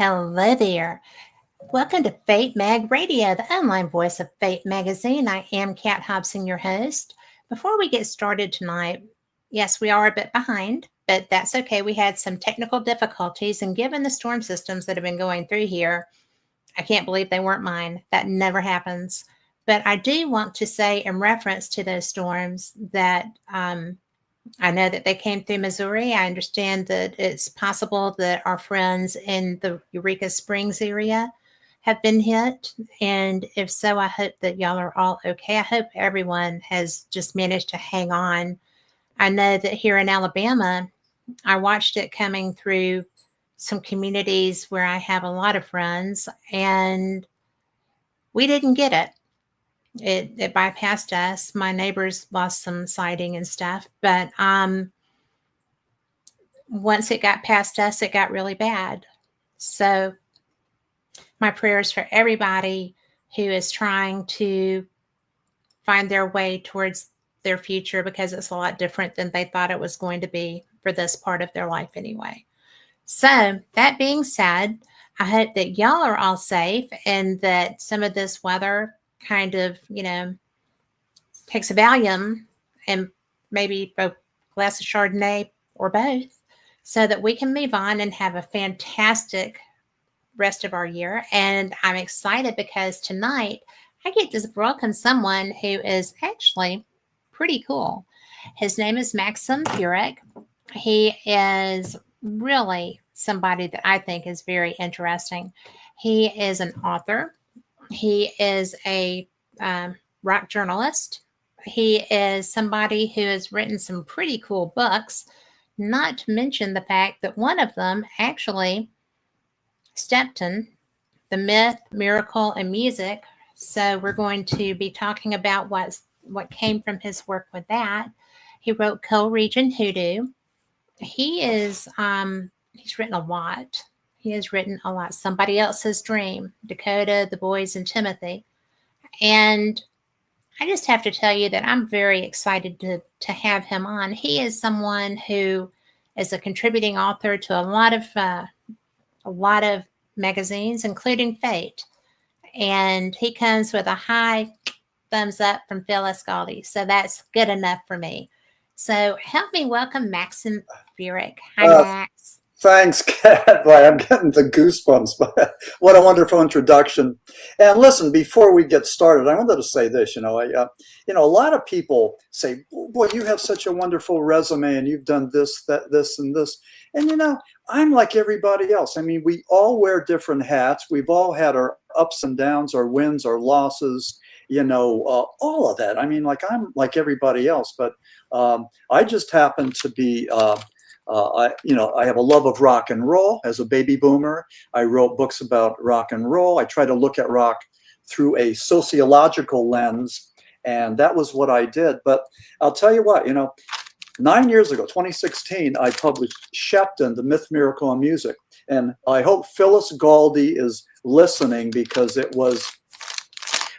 Hello there. Welcome to Fate Mag Radio, the online voice of Fate Magazine. I am Kat Hobson, your host. Before we get started tonight, yes, we are a bit behind, but that's okay. We had some technical difficulties, and given the storm systems that have been going through here, I can't believe they weren't mine. That never happens. But I do want to say, in reference to those storms, that I know that they came through Missouri. I understand that it's possible that our friends in the Eureka Springs area have been hit. And if so, I hope that y'all are all okay. I hope everyone has just managed to hang on. I know that here in Alabama, I watched it coming through some communities where I have a lot of friends, and we didn't get it. It bypassed us. My neighbors lost some siding and stuff, but once it got past us, it got really bad. So my prayers for everybody who is trying to find their way towards their future, because it's a lot different than they thought it was going to be for this part of their life anyway. So that being said, I hope that y'all are all safe and that some of this weather kind of, takes a Valium and maybe a glass of Chardonnay or both, so that we can move on and have a fantastic rest of our year. And I'm excited because tonight I get to welcome someone who is actually pretty cool. His name is Maxim Furek. He is really somebody that I think is very interesting. He is an author. He is a rock journalist. He is somebody who has written some pretty cool books, not to mention the fact that one of them actually, Stepton, The Myth, Miracle, and Music. So we're going to be talking about what came from his work with that. He wrote Co-Region Hoodoo. He's written a lot. He has written a lot. Somebody Else's Dream, Dakota, The Boys, and Timothy. And I just have to tell you that I'm very excited to have him on. He is someone who is a contributing author to a lot of magazines, including Fate. And he comes with a high thumbs up from Phil Escaldi. So that's good enough for me. So help me welcome Maxim Furek. Hi, Max. Thanks, Kat. Boy, I'm getting the goosebumps. What a wonderful introduction. And listen, before we get started, I wanted to say this. A lot of people say, "Boy, you have such a wonderful resume, and you've done this, that, this, and this." And I'm like everybody else. I mean, we all wear different hats. We've all had our ups and downs, our wins, our losses. All of that. I mean, I'm like everybody else, but I just happen to be. I have a love of rock and roll. As a baby boomer, I wrote books about rock and roll. I try to look at rock through a sociological lens, and that was what I did. But I'll tell you what, 9 years ago, 2016, I published Shepton, The Myth, Miracle, and Music. And I hope Phyllis Galdi is listening, because it was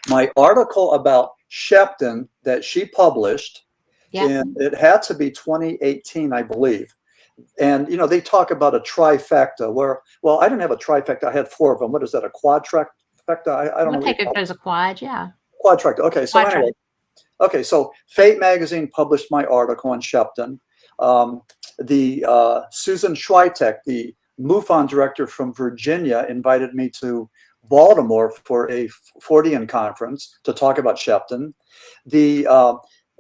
my article about Shepton that she published. Yeah. And it had to be 2018, I believe. And, they talk about a trifecta where, well, I didn't have a trifecta. I had 4 of them. What is that, a quadtrifecta? I don't know. We'll take it as a quad, yeah. Quadtrifecta. Okay, so anyway. Okay, so Fate Magazine published my article on Shepton. Susan Schweitek, the MUFON director from Virginia, invited me to Baltimore for a Fortean conference to talk about Shepton. The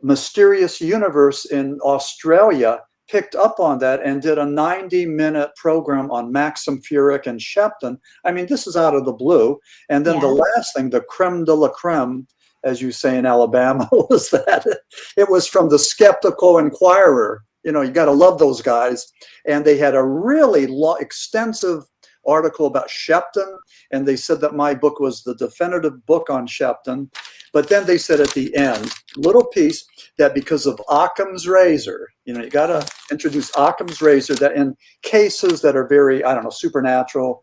Mysterious Universe in Australia picked up on that and did a 90-minute program on Maxim Furek and Shepton. I mean, this is out of the blue. And then the last thing, the creme de la creme, as you say in Alabama, was that it was from the Skeptical Inquirer. You got to love those guys. And they had a really extensive article about Shepton, and they said that my book was the definitive book on Shepton. But then they said at the end, little piece, that because of Occam's razor, you got to introduce Occam's razor, that in cases that are very, supernatural,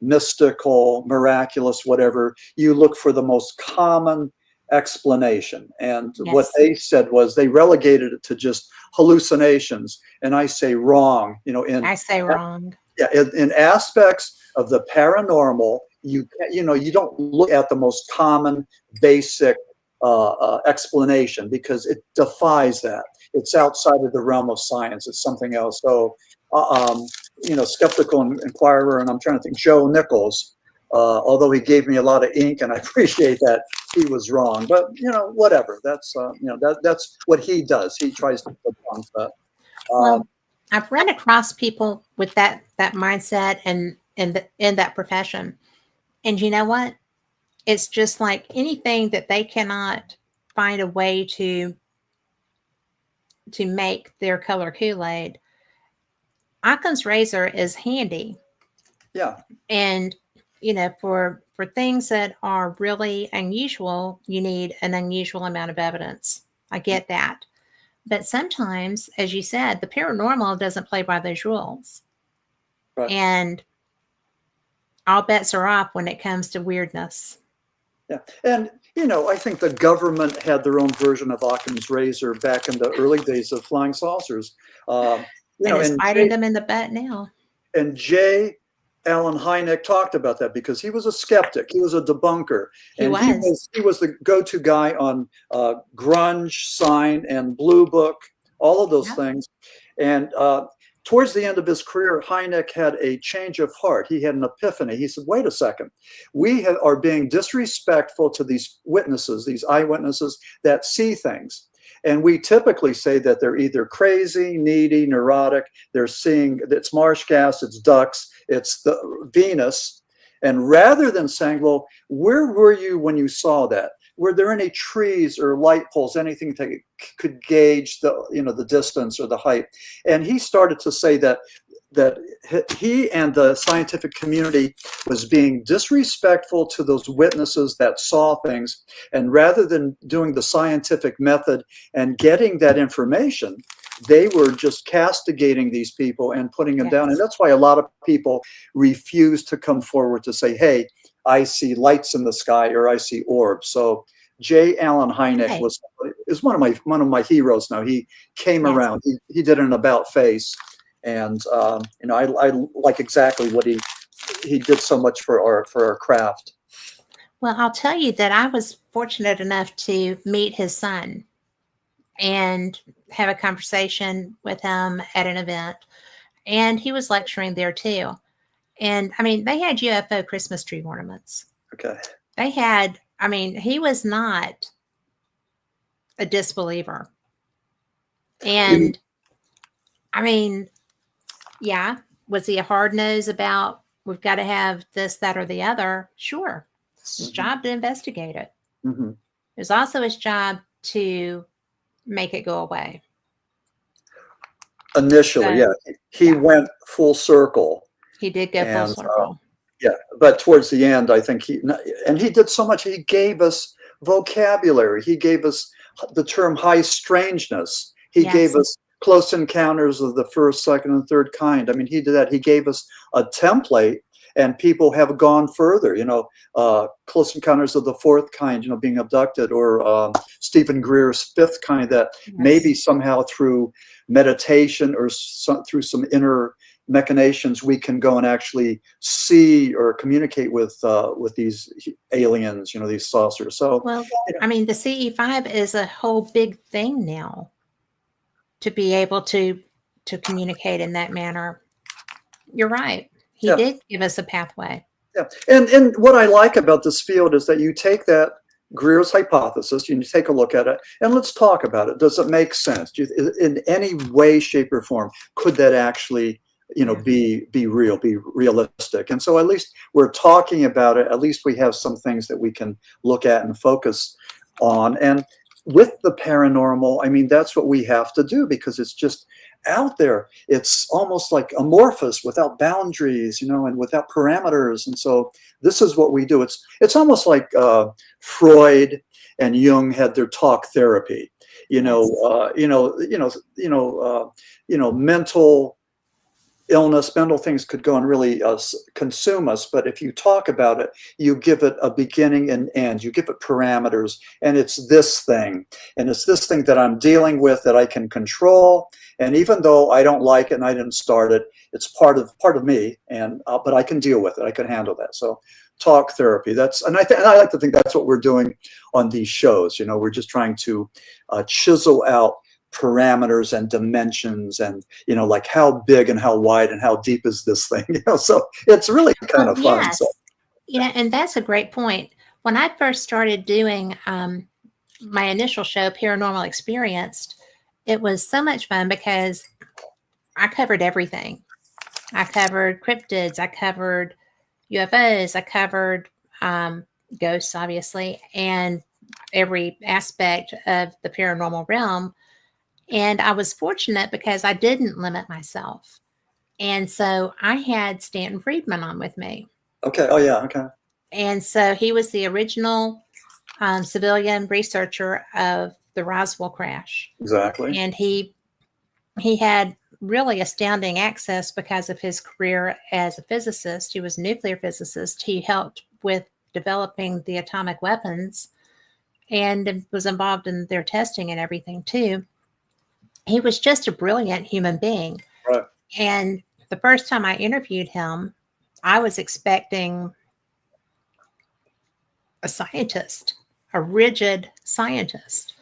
mystical, miraculous, whatever, you look for the most common explanation. And what they said was they relegated it to just hallucinations. And I say wrong, I say wrong. Yeah, in aspects of the paranormal, you don't look at the most common, basic explanation because it defies that. It's outside of the realm of science. It's something else. So, skeptical inquirer, and I'm trying to think, Joe Nichols, although he gave me a lot of ink, and I appreciate that, he was wrong. But whatever. That's that's what he does. He tries to debunk that. Well, I've run across people with that mindset and in that profession, and you know what? It's just like anything that they cannot find a way to make their color Kool-Aid. Occam's razor is handy. Yeah. And for things that are really unusual, you need an unusual amount of evidence. I get that. But sometimes, as you said, the paranormal doesn't play by those rules. Right. And all bets are off when it comes to weirdness. Yeah. And, I think the government had their own version of Occam's razor back in the early days of flying saucers. And it's biting them in the butt now. And J. Allen Hynek talked about that because he was a skeptic. He was a debunker. He was the go-to guy on Grunge, Sign, and Blue Book, all of those things. And towards the end of his career, Hynek had a change of heart. He had an epiphany. He said, wait a second. We are being disrespectful to these witnesses, these eyewitnesses that see things. And we typically say that they're either crazy, needy, neurotic. They're seeing, it's marsh gas, it's ducks, it's the Venus. And rather than saying, well, where were you when you saw that? Were there any trees or light poles, anything that could gauge the distance or the height? And he started to say that he and the scientific community was being disrespectful to those witnesses that saw things. And rather than doing the scientific method and getting that information, they were just castigating these people and putting them down. And that's why a lot of people refuse to come forward to say, hey, I see lights in the sky or I see orbs. So J. Allen Hynek is one of my heroes now. He came around. He did an about face. And I like exactly what he did so much for our craft. Well, I'll tell you that I was fortunate enough to meet his son and have a conversation with him at an event. And he was lecturing there too. And I mean, they had UFO Christmas tree ornaments. Okay. They had, he was not a disbeliever. And was he a hard nose about we've got to have this, that, or the other? Sure. It's his job to investigate it. Mm-hmm. It was also his job to make it go away. Initially, he went full circle. He did go full circle. But towards the end, I think he did so much. He gave us vocabulary. He gave us the term high strangeness. He gave us close encounters of the first, second, and third kind. He did that. He gave us a template, and people have gone further. Close encounters of the fourth kind. Being abducted, or Stephen Greer's fifth kind. That maybe somehow through meditation or through some inner machinations, we can go and actually see or communicate with these aliens. These saucers. So, the CE5 is a whole big thing now. To be able to communicate in that manner. You're right. He did give us a pathway. Yeah. And what I like about this field is that you take that Greer's hypothesis, you take a look at it, and let's talk about it. Does it make sense? In any way, shape, or form, could that actually be real, be realistic? And so at least we're talking about it. At least we have some things that we can look at and focus on. And with the paranormal, that's what we have to do because it's just out there. It's almost like amorphous, without boundaries, and without parameters. And so this is what we do. It's almost like Freud and Jung had their talk therapy. Mental illness, mental things could go and really consume us. But if you talk about it, you give it a beginning and end. You give it parameters, and it's this thing, and it's this thing that I'm dealing with that I can control. And even though I don't like it and I didn't start it, it's part of me. And but I can deal with it. I can handle that. So talk therapy. And I like to think that's what we're doing on these shows. We're just trying to chisel out parameters and dimensions, and like how big and how wide and how deep is this thing. So it's really kind of fun. Yes. So. And that's a great point. When I first started doing my initial show, Paranormal Experienced, it was so much fun because I covered everything. I covered cryptids, I covered UFOs, I covered ghosts, obviously, and every aspect of the paranormal realm. And I was fortunate because I didn't limit myself. And so I had Stanton Friedman on with me. Okay. Oh, yeah. Okay. And so he was the original civilian researcher of the Roswell crash. Exactly. And he had really astounding access because of his career as a physicist. He was a nuclear physicist. He helped with developing the atomic weapons and was involved in their testing and everything too. He was just a brilliant human being. Right. And the first time I interviewed him, I was expecting a scientist, a rigid scientist.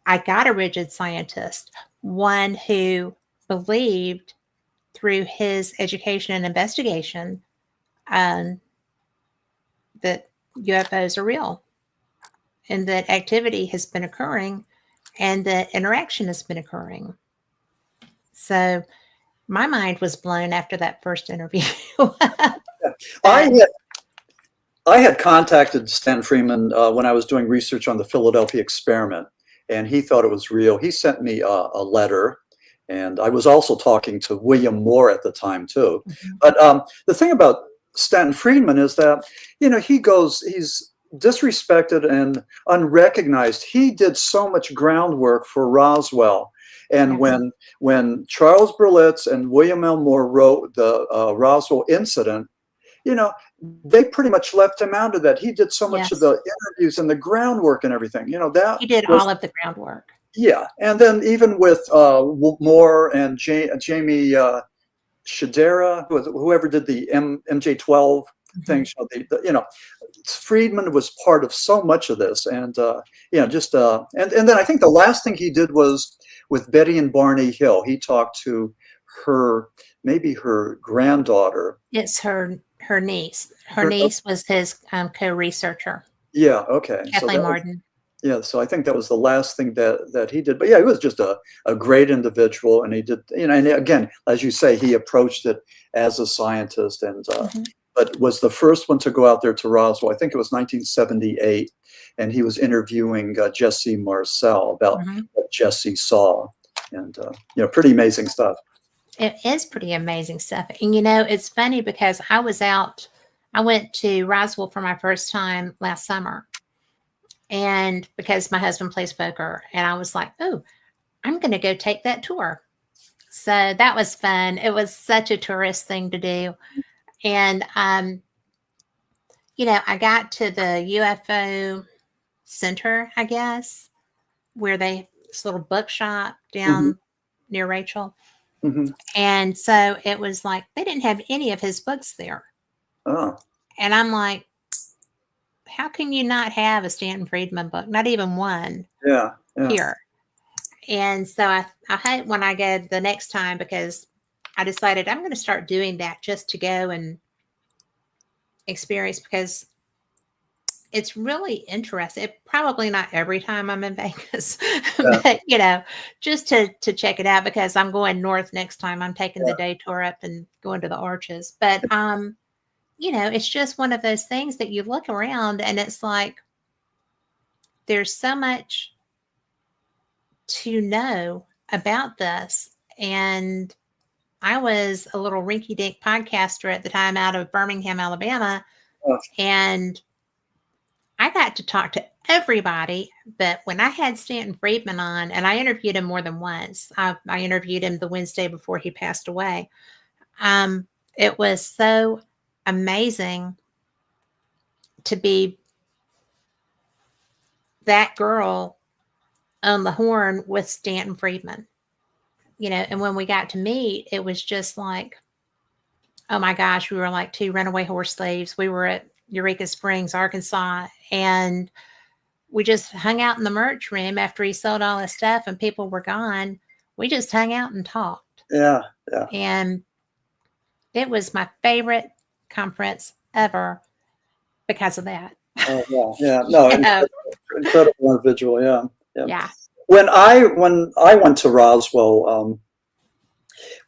I got a rigid scientist, one who believed through his education and investigation that UFOs are real and that activity has been occurring and that interaction has been occurring. So my mind was blown after that first interview. I had contacted Stan Freeman when I was doing research on the Philadelphia experiment, and he thought it was real. He sent me a letter, and I was also talking to William Moore at the time too. Mm-hmm. But the thing about Stanton Friedman is that, he's disrespected and unrecognized. He did so much groundwork for Roswell. And mm-hmm. when Charles Berlitz and William L. Moore wrote the Roswell incident, they pretty much left him out of that. He did so much of the interviews and the groundwork and everything. That he did all of the groundwork. Yeah, and then even with Moore and Jamie Shadera, whoever did the MJ12 mm-hmm. thing, Friedman was part of so much of this, and and then I think the last thing he did was with Betty and Barney Hill. He talked to maybe her granddaughter. It's her niece. Her niece was his co-researcher. Yeah. Okay. Kathleen Martin. So I think that was the last thing that he did. But yeah, he was just a great individual, and he did, and again, as you say, he approached it as a scientist, and mm-hmm. but was the first one to go out there to Roswell. I think it was 1978, and he was interviewing Jesse Marcel about mm-hmm. what Jesse saw, and pretty amazing stuff. It is pretty amazing stuff. And, it's funny because I went to Roswell for my first time last summer. And because my husband plays poker, and I was like, oh, I'm going to go take that tour. So that was fun. It was such a tourist thing to do. And, I got to the UFO center, I guess, where this little bookshop down mm-hmm. near Rachel. Mm-hmm. And so it was like, they didn't have any of his books there. Oh. And I'm like, how can you not have a Stanton Friedman book? Not even one here. And so I hope when I go the next time, because I decided I'm going to start doing that just to go and experience, because it's really interesting. Probably not every time I'm in Vegas, but just to check it out, because I'm going north next time. I'm taking the day tour up and going to the Arches. But it's just one of those things that you look around and it's like there's so much to know about this. And I was a little rinky-dink podcaster at the time out of Birmingham, Alabama, and I got to talk to everybody. But when I had Stanton Friedman on, and I interviewed him more than once, I interviewed him the Wednesday before he passed away. It was so amazing to be that girl on the horn with Stanton Friedman, and when we got to meet, it was just like, oh my gosh, we were like two runaway horse slaves. We were at Eureka Springs, Arkansas, and we just hung out in the merch room after he sold all his stuff and people were gone. We just hung out and talked. Yeah. And it was my favorite conference ever because of that. Oh, yeah. No, incredible individual. Yeah. When I went to Roswell,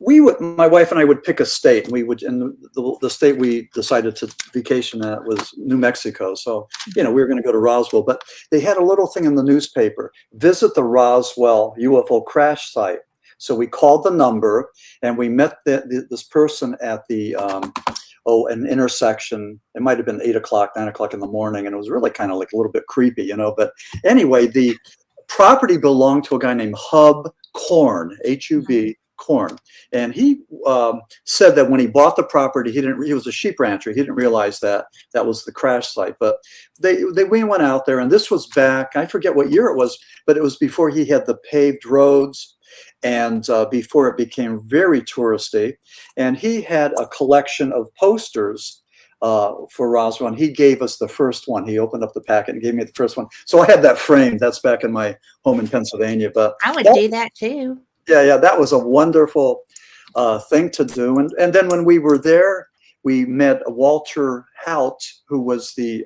my wife and I would pick a state, and we would, and the state we decided to vacation at was New Mexico. So, we were going to go to Roswell, but they had a little thing in the newspaper, visit the Roswell UFO crash site. So we called the number and we met this person at the, an intersection. It might've been 8 o'clock, 9 o'clock in the morning. And it was really kind of like a little bit creepy, but anyway, the property belonged to a guy named Hub Korn, Hub Korn. And he said that when he bought the property, he was a sheep rancher. He didn't realize that was the crash site, but we went out there, and this was back, I forget what year it was, but it was before he had the paved roads and before it became very touristy. And he had a collection of posters for Roswell, and he gave us the first one. He opened up the packet and gave me the first one. So I had that framed. That's back in my home in Pennsylvania. But I would do that too. Yeah, that was a wonderful thing to do. And then when we were there, we met Walter Haut, who was the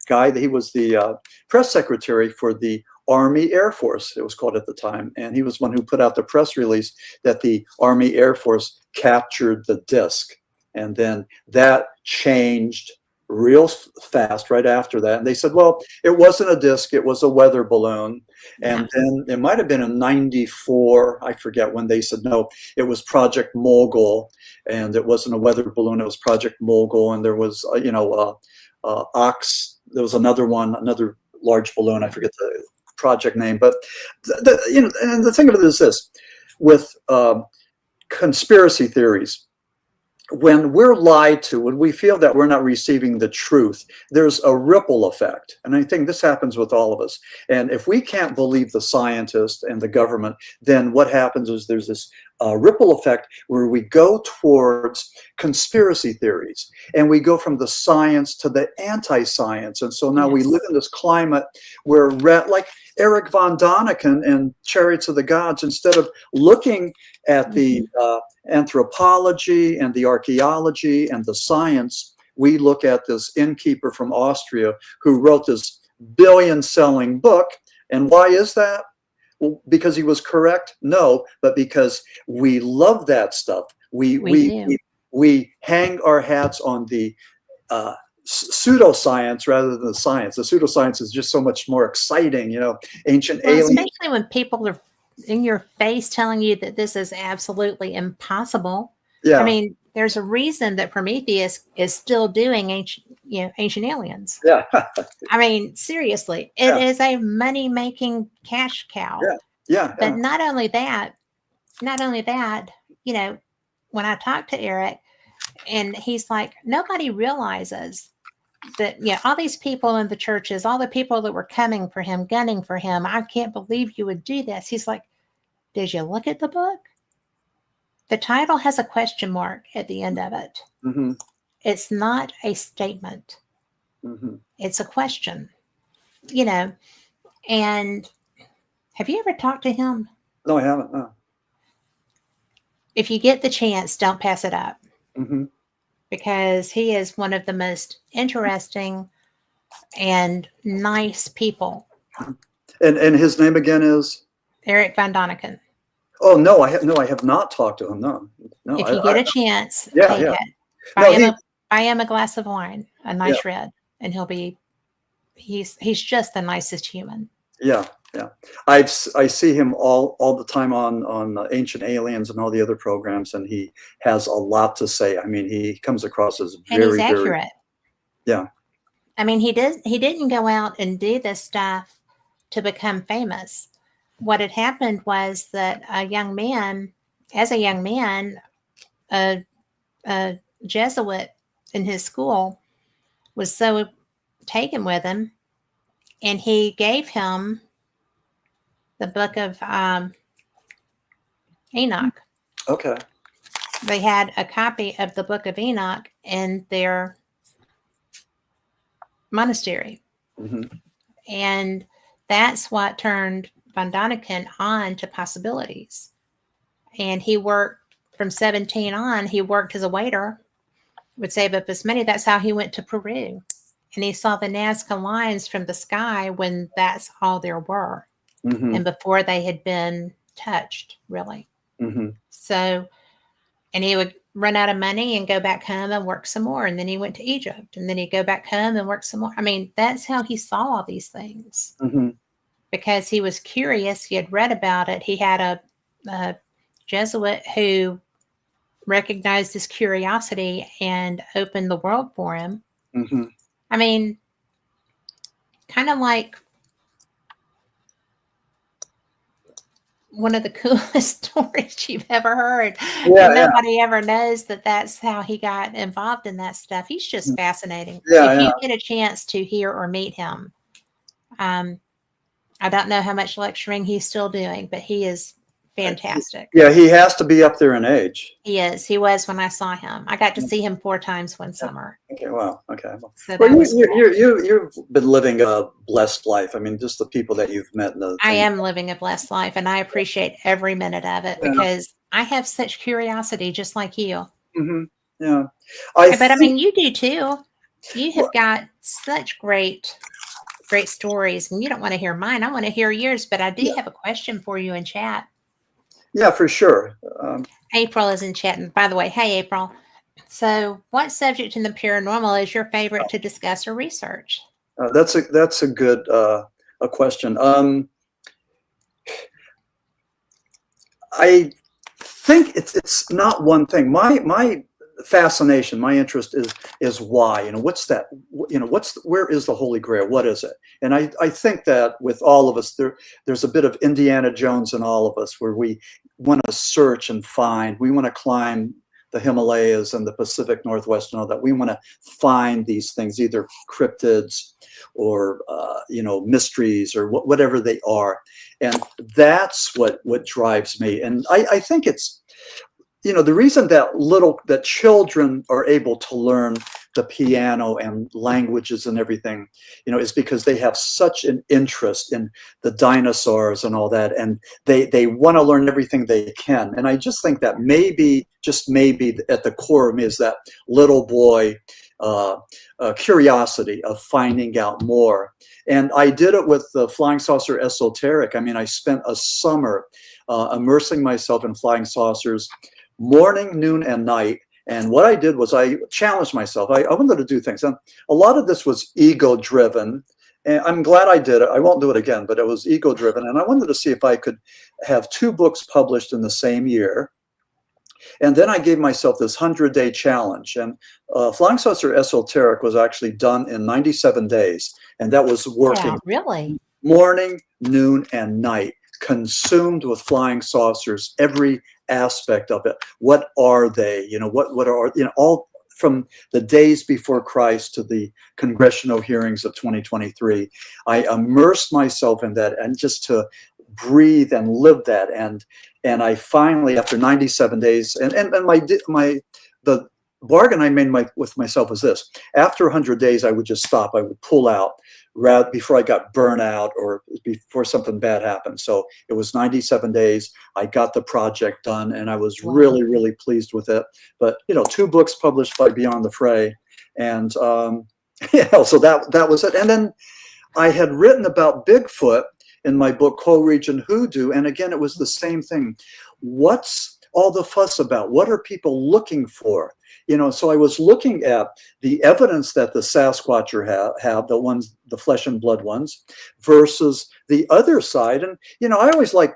guy. He was the press secretary for the Army Air Force, it was called at the time. And he was one who put out the press release that the Army Air Force captured the disc. And then that changed real fast right after that. And they said, well, it wasn't a disc, it was a weather balloon. And then it might have been in 94, I forget when, they said, no, it was Project Mogul. And it wasn't a weather balloon, it was Project Mogul. And there was, Ox, there was another large balloon, I forget the project name. But, and the thing of it is this, with conspiracy theories, when we're lied to, when we feel that we're not receiving the truth, there's a ripple effect. And I think this happens with all of us. And if we can't believe the scientists and the government, then what happens is there's this ripple effect where we go towards conspiracy theories, and we go from the science to the anti-science. And so now we live in this climate where, like Eric von Daniken in Chariots of the Gods, instead of looking at the anthropology and the archaeology and the science, we look at this innkeeper from Austria who wrote this billion-selling book. And why is that? Well, because he was correct? No, but because we love that stuff. We hang our hats on the pseudoscience rather than the science. The pseudoscience is just so much more exciting, ancient aliens. Especially when people are in your face telling you that this is absolutely impossible. Yeah. I mean, there's a reason that Prometheus is still doing ancient aliens. Yeah. I mean, seriously, it is a money-making cash cow. Yeah. But not only that, when I talked to Eric, and he's like, nobody realizes that, all these people in the churches, all the people that were coming for him, gunning for him, I can't believe you would do this. He's like, did you look at the book? The title has a question mark at the end of it. Mm-hmm. It's not a statement. Mm-hmm. It's a question, and have you ever talked to him? No, I haven't. No. If you get the chance, don't pass it up. Mm-hmm. Because he is one of the most interesting and nice people. And his name again is? Eric von Daniken. Oh, no, I have not talked to him. No. If you get a chance, take it. Buy him a glass of wine, a nice red, and he's just the nicest human. Yeah. I see him all the time on Ancient Aliens and all the other programs, and he has a lot to say. I mean, he comes across as very, and he's accurate. Yeah. I mean, he didn't go out and do this stuff to become famous. What had happened was that a young man, a a Jesuit in his school was so taken with him, and he gave him the book of Enoch. Okay. They had a copy of the book of Enoch in their monastery. Mm-hmm. And that's what turned von Daniken on to possibilities. And he worked from 17 on, he worked as a waiter, would save up his money. That's how he went to Peru. And he saw the Nazca lines from the sky when that's all there were. Mm-hmm. And before they had been touched, really. Mm-hmm. So, and he would run out of money and go back home and work some more. And then he went to Egypt, and then he'd go back home and work some more. I mean, that's how he saw all these things. Mm-hmm. Because he was curious. He had read about it. He had a Jesuit who recognized his curiosity and opened the world for him. Mm-hmm. I mean, kind of like one of the coolest stories you've ever heard. Yeah, and nobody ever knows that that's how he got involved in that stuff. He's just fascinating. Yeah, If you get a chance to hear or meet him, I don't know how much lecturing he's still doing, but he is fantastic. Yeah, he has to be up there in age. He is. He was when I saw him. I got to see him 4 times one summer. Okay, wow. Okay. So Well, you've been living a blessed life. I mean, just the people that you've met. I am living a blessed life, and I appreciate every minute of it because I have such curiosity, just like you. Mm-hmm. Yeah. But I mean, you do too. You have got such great stories, and you don't want to hear mine. I want to hear yours, but I do have a question for you in chat. Yeah, for sure. April is in chat. And by the way, hey, April. So what subject in the paranormal is your favorite to discuss or research? That's a good a question. I think it's not one thing. My fascination, my interest is why. You know, what's that? You know, where is the Holy Grail? What is it? And I think that with all of us, there's a bit of Indiana Jones in all of us, where we want to search and find. We want to climb the Himalayas and the Pacific Northwest and all that. We want to find these things, either cryptids or mysteries or whatever they are. And that's what drives me. And I think it's, the reason that children are able to learn the piano and languages and everything, is because they have such an interest in the dinosaurs and all that, and they want to learn everything they can. And I just think that maybe, just maybe, at the core of me is that little boy curiosity of finding out more. And I did it with the Flying Saucer Esoteric. I mean, I spent a summer immersing myself in flying saucers, morning, noon, and night. And what I did was I challenged myself. I wanted to do things. And a lot of this was ego-driven. And I'm glad I did it. I won't do it again, but it was ego-driven. And I wanted to see if I could have 2 books published in the same year. And then I gave myself this 100-day challenge. And Flying Saucer Esoteric was actually done in 97 days. And that was working. Yeah, really? Morning, noon, and night, consumed with flying saucers, every aspect of it. What are they? What are, all from the days before Christ to the congressional hearings of 2023. I immersed myself in that, and just to breathe and live that. And I finally, after 97 days, and the bargain I made with myself was this: after 100 days, I would just stop. I would pull out before I got burnt out or before something bad happened. So it was 97 days. I got the project done, and I was really, really pleased with it. But 2 books published by Beyond the Fray, and so that was it. And then I had written about Bigfoot in my book Co-Region Hoodoo, and again, it was the same thing. What's all the fuss about? What are people looking for? So I was looking at the evidence that the Sasquatcher have, the flesh and blood ones, versus the other side. And, I always like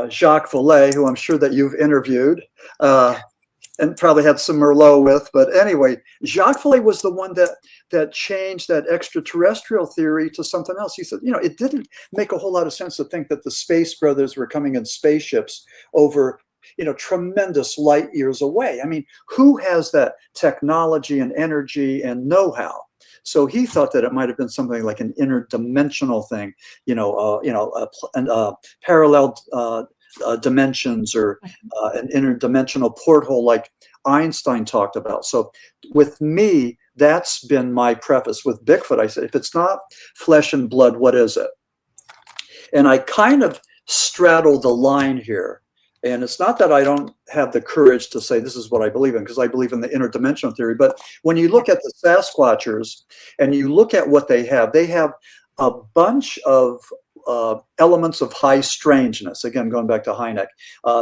Jacques Vallée, who I'm sure that you've interviewed and probably had some Merlot with. But anyway, Jacques Vallée was the one that changed that extraterrestrial theory to something else. He said, it didn't make a whole lot of sense to think that the Space Brothers were coming in spaceships over tremendous light years away. I mean, who has that technology and energy and know-how? So he thought that it might have been something like an interdimensional thing, parallel dimensions, or an interdimensional porthole like Einstein talked about. So with me, that's been my preface. With Bigfoot, I said, if it's not flesh and blood, what is it? And I kind of straddle the line here. And it's not that I don't have the courage to say this is what I believe in, because I believe in the interdimensional theory. But when you look at the Sasquatchers and you look at what they have a bunch of elements of high strangeness. Again, going back to Hynek,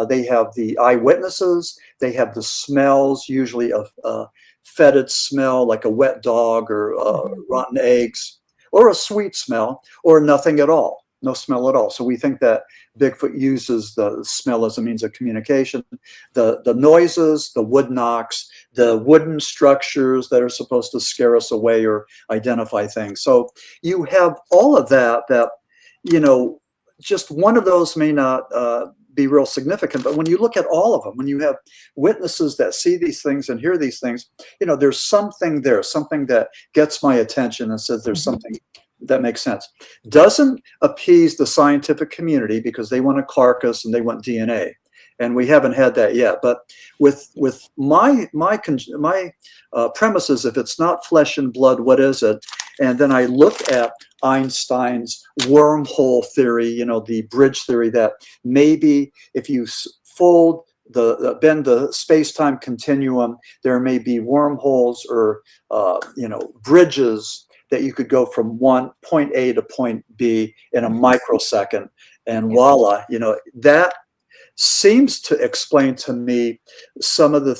they have the eyewitnesses, they have the smells, usually of fetid smell, like a wet dog or rotten eggs, or a sweet smell, or nothing at all. No smell at all. So we think that Bigfoot uses the smell as a means of communication. The noises, the wood knocks, the wooden structures that are supposed to scare us away or identify things. So you have all of that, just one of those may not be real significant. But when you look at all of them, when you have witnesses that see these things and hear these things, there's something there, something that gets my attention and says there's something that makes sense. Doesn't appease the scientific community because they want a carcass and they want DNA, and we haven't had that yet. But with my premises, if it's not flesh and blood, what is it? And then I look at Einstein's wormhole theory, the bridge theory, that maybe if you bend the space-time continuum, there may be wormholes or bridges that you could go from point A to point B in a microsecond, and voila, that seems to explain to me some of the,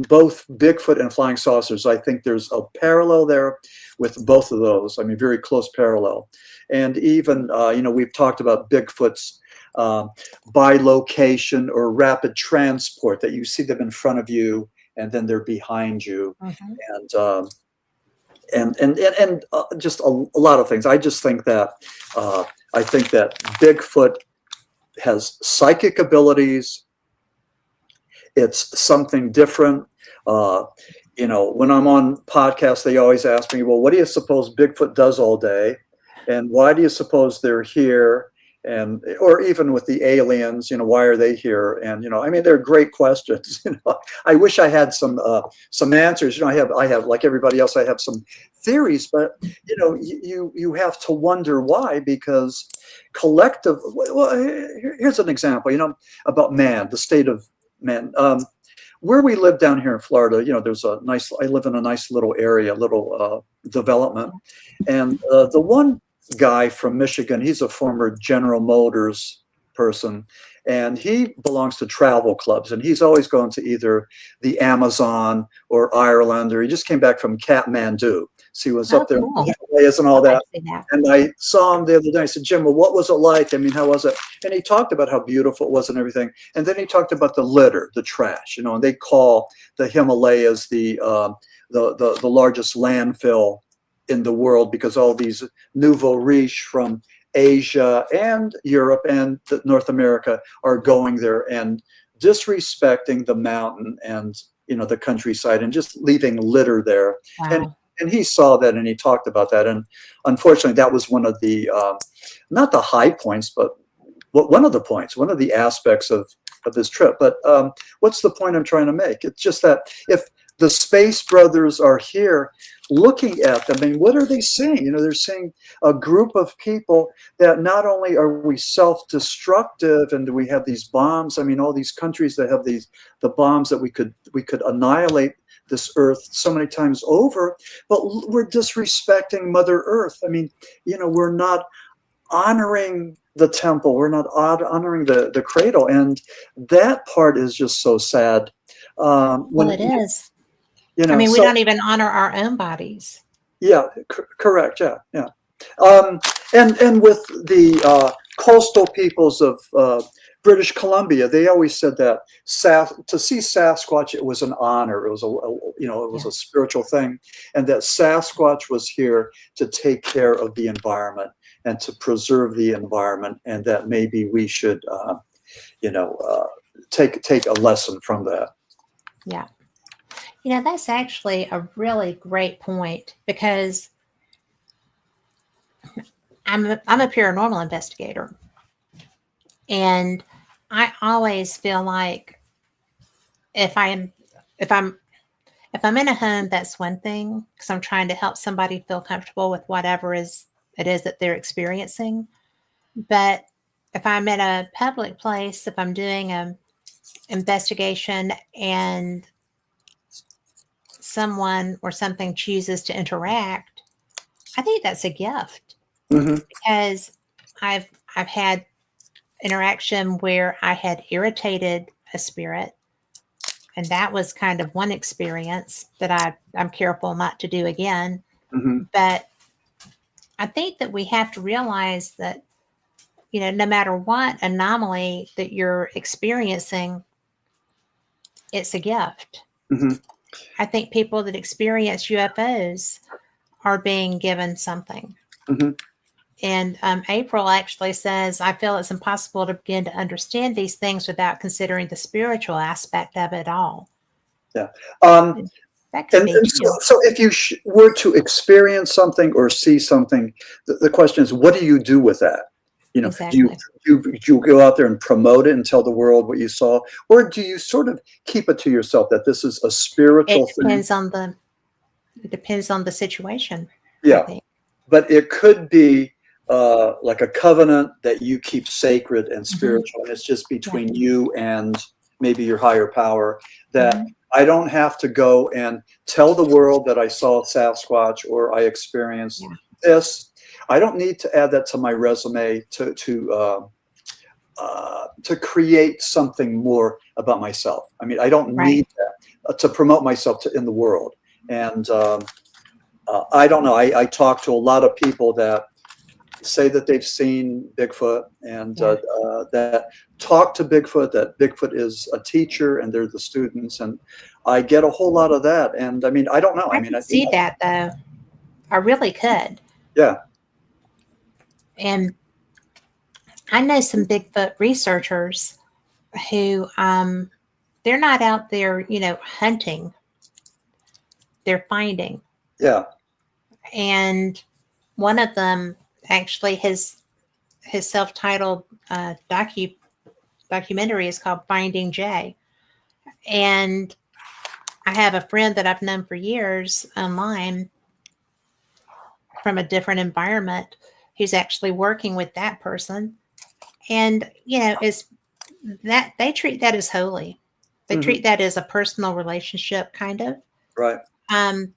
both Bigfoot and flying saucers. I think there's a parallel there with both of those. I mean, very close parallel. And even, we've talked about Bigfoot's bilocation or rapid transport, that you see them in front of you and then they're behind you. And just a lot of things. I just think that Bigfoot has psychic abilities. It's something different. When I'm on podcasts, they always ask me, well, what do you suppose Bigfoot does all day? And why do you suppose they're here? Or even with the aliens, why are they here? And they're great questions. I wish I had some answers. I have like everybody else, I have some theories, but you have to wonder why, because collective. Well, here's an example. About man, the state of man. Where we live down here in Florida, there's I live in a nice little area, little development, and the one guy from Michigan, he's a former General Motors person, and he belongs to travel clubs, and he's always going to either the Amazon or Ireland, or he just came back from Kathmandu. So he was up there in the Himalayas and all that. And I saw him the other day. I said, Jim, well, what was it like? I mean, how was it? And he talked about how beautiful it was and everything. And then he talked about the litter, the trash, and they call the Himalayas the largest landfill in the world, because all these nouveau riche from Asia and Europe and North America are going there and disrespecting the mountain and the countryside and just leaving litter there. Wow. And he saw that and he talked about that. And unfortunately, that was one of the not the high points, but one of the points, one of the aspects of this trip. But what's the point I'm trying to make? It's just that if the Space Brothers are here looking at them, I mean, what are they seeing? They're seeing a group of people that not only are we self-destructive and we have these bombs, I mean, all these countries that have the bombs that we could annihilate this earth so many times over, but we're disrespecting Mother Earth. I mean, we're not honoring the temple, we're not honoring the cradle, and that part is just so sad. Well, it is. We don't even honor our own bodies. Yeah, correct. Yeah. And with the coastal peoples of British Columbia, they always said that to see Sasquatch, it was an honor. It was a spiritual thing, and that Sasquatch was here to take care of the environment and to preserve the environment, and that maybe we should, take a lesson from that. Yeah. That's actually a really great point, because I'm a paranormal investigator, and I always feel like if I'm in a home, that's one thing, because I'm trying to help somebody feel comfortable with whatever it is that they're experiencing. But if I'm in a public place, if I'm doing an investigation and someone or something chooses to interact, I think that's a gift, Mm-hmm. because I've had interaction where I had irritated a spirit, and that was kind of one experience that I'm careful not to do again. Mm-hmm. But I think that we have to realize that, no matter what anomaly that you're experiencing, it's a gift. Mm-hmm. I think people that experience UFOs are being given something. Mm-hmm. And April actually says, I feel it's impossible to begin to understand these things without considering the spiritual aspect of it all. Yeah. That could be so if you were to experience something or see something, the question is, what do you do with that? Exactly. Do you go out there and promote it and tell the world what you saw, or do you sort of keep it to yourself that this is a spiritual thing? It depends on the situation. Yeah, but it could be like a covenant that you keep sacred and spiritual, and it's just between you and maybe your higher power, that I don't have to go and tell the world that I saw Sasquatch or I experienced this. I don't need to add that to my resume to create something more about myself. I mean, I don't need that to promote myself in the world. And I don't know. I talk to a lot of people that say that they've seen Bigfoot, and that talk to Bigfoot, that Bigfoot is a teacher and they're the students. And I get a whole lot of that. And I mean, I don't know. I could see that, though. I really could. Yeah. And I know some Bigfoot researchers who they're not out there, hunting. They're finding. Yeah. And one of them, actually, his self-titled documentary is called Finding Jay. And I have a friend that I've known for years online from a different environment who's actually working with that person. And, is that they treat that as holy. They treat that as a personal relationship, kind of. Right. I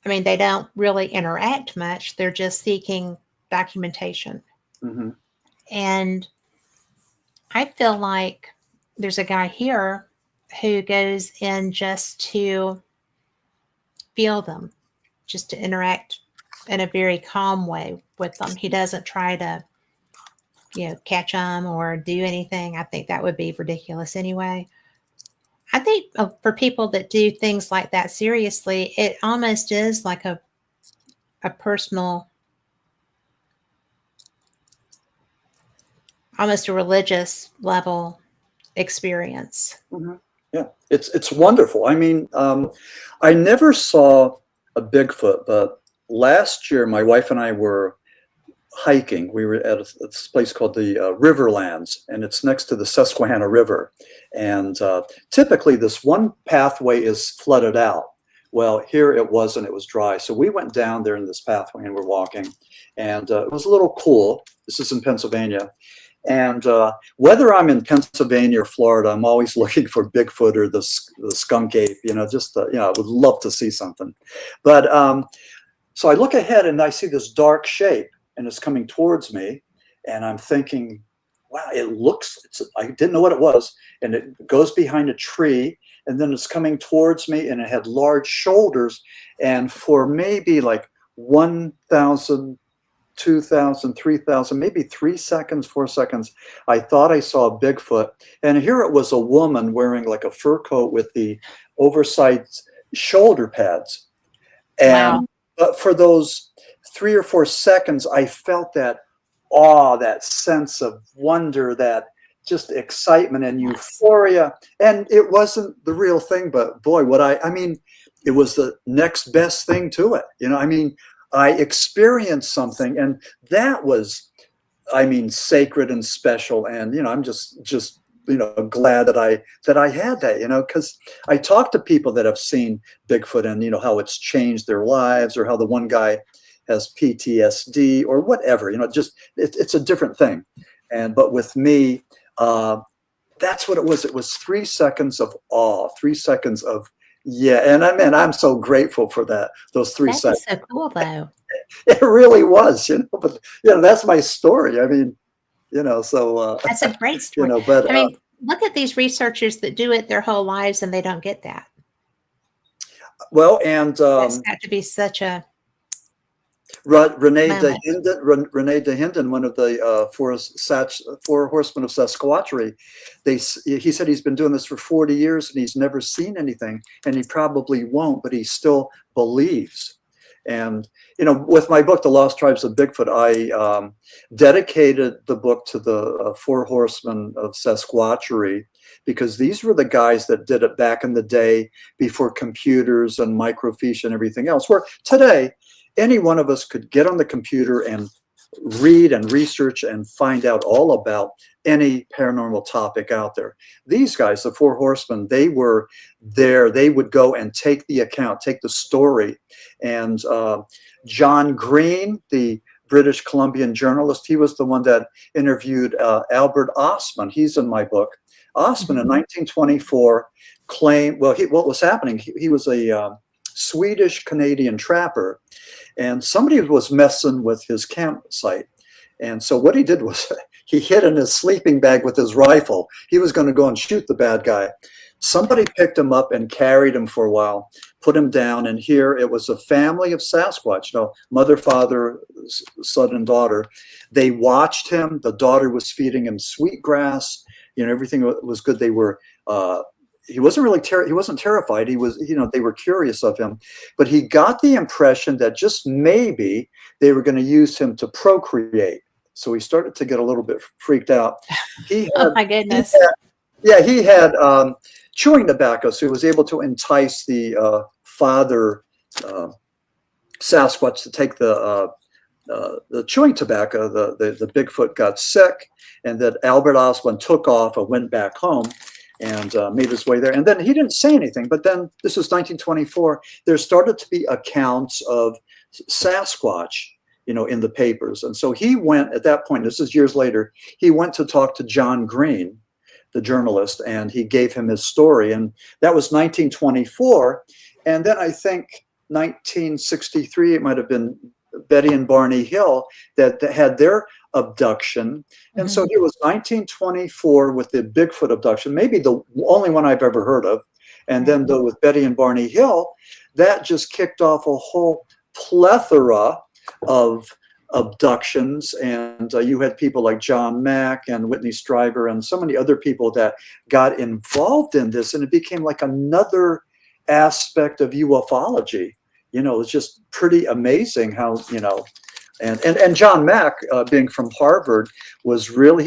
mean, they don't really interact much. They're just seeking documentation. Mm-hmm. And I feel like there's a guy here who goes in just to feel them, just to interact in a very calm way with them. He doesn't try to, catch them or do anything. I think that would be ridiculous anyway. I think for people that do things like that seriously, it almost is like a personal, almost a religious level experience. Mm-hmm. Yeah, it's wonderful. I mean, I never saw a Bigfoot, but last year my wife and I were hiking. We were at a place called the Riverlands, and it's next to the Susquehanna River. And typically this one pathway is flooded out. Well, here it wasn't. It was dry. So we went down there in this pathway and we're walking, and it was a little cool. This is in Pennsylvania. And whether I'm in Pennsylvania or Florida, I'm always looking for Bigfoot or the skunk ape, I would love to see something. But so I look ahead and I see this dark shape, and it's coming towards me. And I'm thinking, wow, I didn't know what it was. And it goes behind a tree, and then it's coming towards me, and it had large shoulders. And for maybe like 1,000, 2,000, 3,000, maybe 3 seconds, 4 seconds, I thought I saw a Bigfoot. And here it was a woman wearing like a fur coat with the oversized shoulder pads. And but for those 3 or 4 seconds, I felt that awe, that sense of wonder, that just excitement and Yes. euphoria. And it wasn't the real thing, but boy, I mean, it was the next best thing to it. You know, I mean, I experienced something, and that was, I mean, sacred and special. And, you know, I'm just, you know, glad that I had that, you know, because I talk to people that have seen Bigfoot and, you know, how it's changed their lives, or how the one guy has PTSD or whatever, you know, just, it's a different thing. But with me, that's what it was. It was 3 seconds of awe, 3 seconds of, yeah. And I'm so grateful for that. Those 3 That seconds. is so cool, though. It really was, you know, but, you know, that's my story. I mean, you know, so, That's a great you story. know, but, I mean, look at these researchers that do it their whole lives and they don't get that. well, and, That's got to be such a Renee moment. DeHinden, one of the four horsemen of Sasquatchery, he said he's been doing this for 40 years and he's never seen anything, and he probably won't, but he still believes. And, you know, with my book, The Lost Tribes of Bigfoot, I dedicated the book to the four horsemen of Sasquatchery, because these were the guys that did it back in the day before computers and microfiche and everything else, where today, any one of us could get on the computer and read and research and find out all about any paranormal topic out there. These guys, the four horsemen, they were there. They would go and take the account, take the story. And John Green, the British Columbian journalist, he was the one that interviewed Albert Ostman. He's in my book. Ostman in 1924 claimed, well, what was happening, he was a Swedish-Canadian trapper, and somebody was messing with his campsite. And so what he did was he hid in his sleeping bag with his rifle. He was going to go and shoot the bad guy. Somebody picked him up and carried him for a while, put him down, and here it was a family of Sasquatch, you know, mother, father, son, and daughter. They watched him. The daughter was feeding him sweet grass. You know, everything was good. They were he wasn't really he wasn't terrified. He was, you know, they were curious of him, but he got the impression that just maybe they were going to use him to procreate. So he started to get a little bit freaked out. He had, Oh my goodness. he had chewing tobacco, so he was able to entice the father Sasquatch to take the chewing tobacco. The Bigfoot got sick, and that Albert Ostman took off and went back home and made his way there. And then he didn't say anything. But then this was 1924. There started to be accounts of Sasquatch, you know, in the papers. And so he went at that point, this is years later, he went to talk to John Green, the journalist, and he gave him his story. And that was 1924. And then I think 1963, it might have been Betty and Barney Hill that had their abduction. And so it was 1924 with the Bigfoot abduction, maybe the only one I've ever heard of. And then though with Betty and Barney Hill, that just kicked off a whole plethora of abductions. And you had people like John Mack and Whitney Stryber and so many other people that got involved in this. And it became like another aspect of ufology. You know, it's just pretty amazing how, you know, and John Mack, being from Harvard, he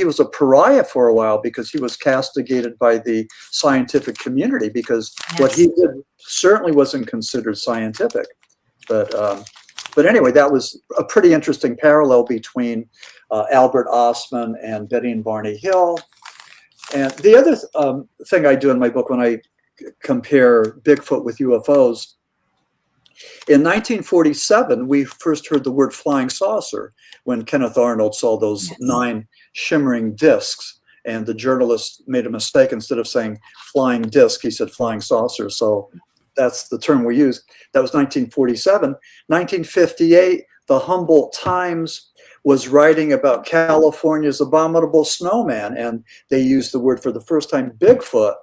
was a pariah for a while because he was castigated by the scientific community because what he did certainly wasn't considered scientific. But anyway, that was a pretty interesting parallel between Albert Ostman and Betty and Barney Hill. And the other thing I do in my book when I compare Bigfoot with UFOs, in 1947, we first heard the word flying saucer when Kenneth Arnold saw those 9 shimmering discs, and the journalist made a mistake. Instead of saying flying disc, he said flying saucer. So that's the term we use. That was 1947. 1958, the Humboldt Times was writing about California's abominable snowman, and they used the word for the first time, Bigfoot.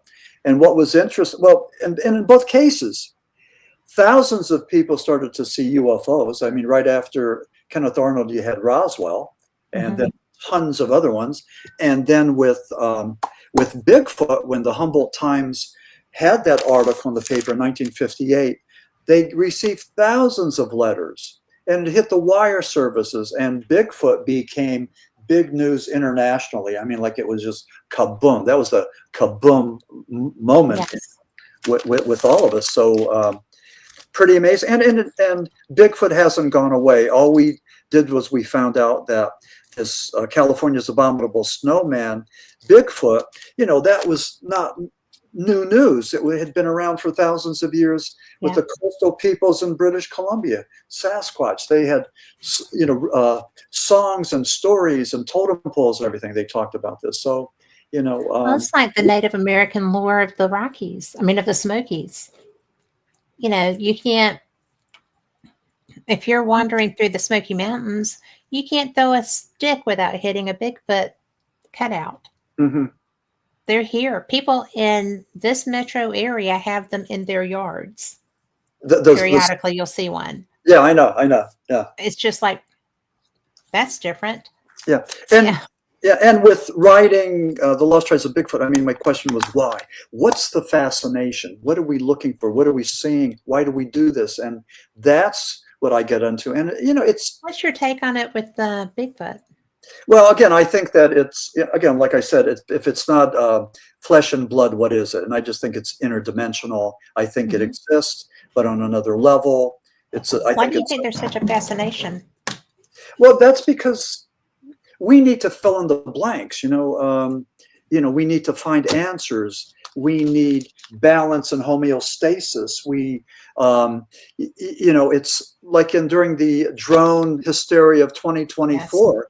And what was interesting, well, and in both cases, thousands of people started to see UFOs. I mean, right after Kenneth Arnold, you had Roswell, and then tons of other ones. And then with Bigfoot, when the Humboldt Times had that article in the paper in 1958, they received thousands of letters, and it hit the wire services, and Bigfoot became big news internationally. I mean, like it was just kaboom. That was the kaboom moment Yes. with all of us. So pretty amazing. And Bigfoot hasn't gone away. All we did was we found out that this California's abominable snowman, Bigfoot, that was not new news. It had been around for thousands of years with the coastal peoples in British Columbia, Sasquatch. They had, songs and stories and totem poles and everything. They talked about this. So, Well, it's like the Native American lore of the Rockies. I mean, of the Smokies. You can't, if you're wandering through the Smoky Mountains, you can't throw a stick without hitting a Bigfoot cutout. Mm-hmm. They're here. People in this metro area have them in their yards. Periodically, you'll see one. Yeah, I know. Yeah. It's just like, that's different. Yeah. And with writing The Lost Tribes of Bigfoot, I mean, my question was why? What's the fascination? What are we looking for? What are we seeing? Why do we do this? And that's what I get into. And, it's... What's your take on it with the Bigfoot? Well, again, I think that it's, again, like I said, if it's not flesh and blood, what is it? And I just think it's interdimensional. I think it exists, but on another level. Why do you think there's such a fascination? Well, that's because we need to fill in the blanks. We need to find answers. We need balance and homeostasis. It's like during the drone hysteria of 2024. Yes.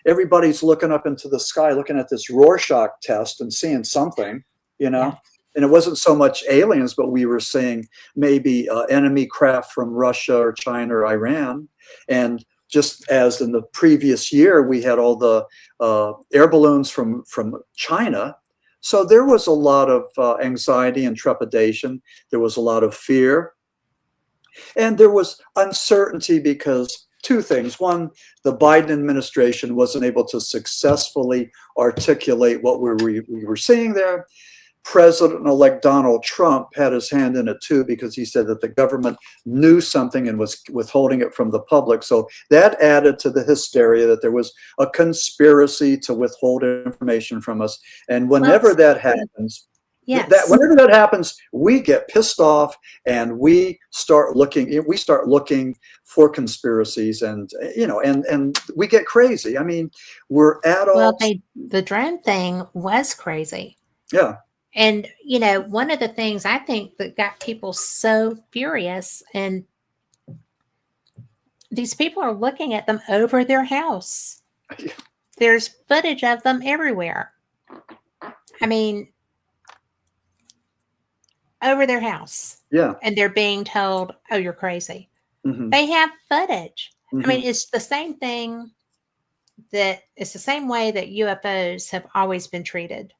Everybody's looking up into the sky, looking at this Rorschach test and seeing something, And it wasn't so much aliens, but we were seeing maybe enemy craft from Russia or China or Iran. And just as in the previous year, we had all the air balloons from China. So there was a lot of anxiety and trepidation. There was a lot of fear. And there was uncertainty because two things. One, the Biden administration wasn't able to successfully articulate what we were seeing there. President-elect Donald Trump had his hand in it too, because he said that the government knew something and was withholding it from the public. So that added to the hysteria that there was a conspiracy to withhold information from us. And whenever that happens, whenever that happens, we get pissed off and we start looking for conspiracies and we get crazy. I mean, we're adults. Well, the drone thing was crazy. Yeah. And, one of the things I think that got people so furious, and these people are looking at them over their house. There's footage of them everywhere. I mean, over their house. Yeah. And they're being told, oh, you're crazy. Mm-hmm. They have footage. Mm-hmm. I mean, it's the same thing it's the same way that UFOs have always been treated.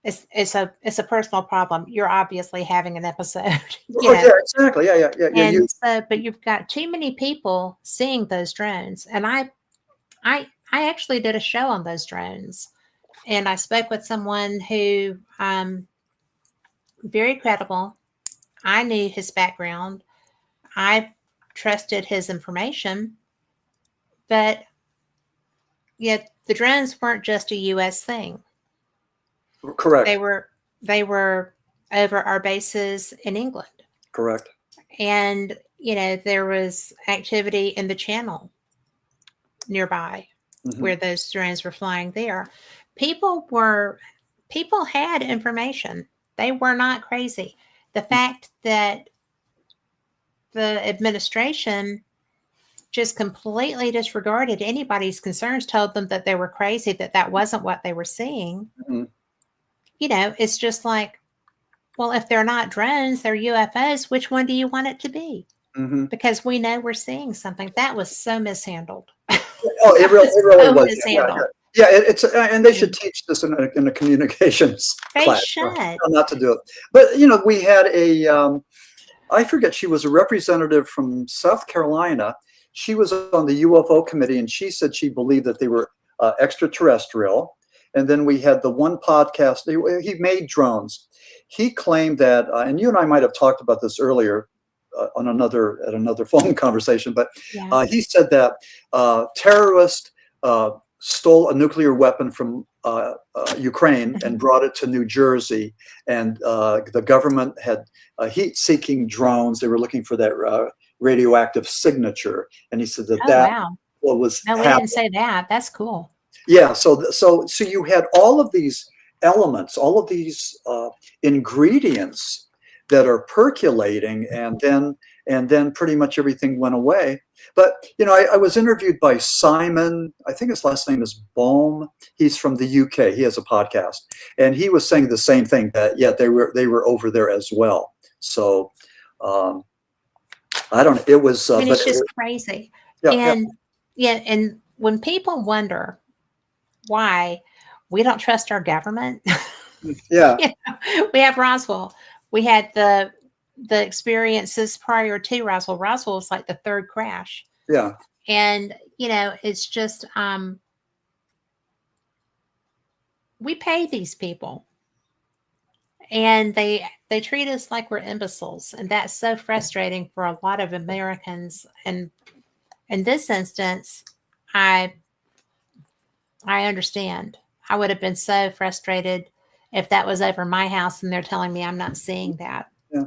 It's a personal problem. You're obviously having an episode. Yeah, exactly. Yeah. And but you've got too many people seeing those drones. And I actually did a show on those drones, and I spoke with someone who, very credible. I knew his background. I trusted his information, but yet the drones weren't just a U.S. thing. Correct. They were over our bases in England. Correct. And, there was activity in the Channel nearby where those drones were flying there. People had information. They were not crazy. The fact that the administration just completely disregarded anybody's concerns, told them that they were crazy, that wasn't what they were seeing. Mm-hmm. It's just like, well, if they're not drones, they're UFOs. Which one do you want it to be? Mm-hmm. Because we know we're seeing something. That was so mishandled. Oh, it really was. Mishandled. Yeah, it's and they should teach this in a communications class. They should. Not to do it. But, we had I forget, she was a representative from South Carolina. She was on the UFO committee, and she said she believed that they were extraterrestrial. And then we had the one podcast, he made drones. He claimed that, and you and I might have talked about this earlier at another phone conversation, but he said that terrorists stole a nuclear weapon from Ukraine and brought it to New Jersey, and the government had heat-seeking drones. They were looking for that radioactive signature, and he said that wow. what was No, we happening. didn't say that. That's cool. Yeah, so you had all of these elements, all of these ingredients that are percolating, and then pretty much everything went away. But I was interviewed by Simon. I think his last name is Bohm. He's from the UK. He has a podcast, and he was saying the same thing, that they were over there as well. So I don't know. It was. I mean, it's just crazy. Yeah, and when people wonder why we don't trust our government, yeah, we have Roswell. We had the experiences prior to Roswell. Roswell was like the third crash. Yeah. And, it's just, we pay these people, and they treat us like we're imbeciles. And that's so frustrating for a lot of Americans. And in this instance, I understand. I would have been so frustrated if that was over my house and they're telling me I'm not seeing that. Yeah.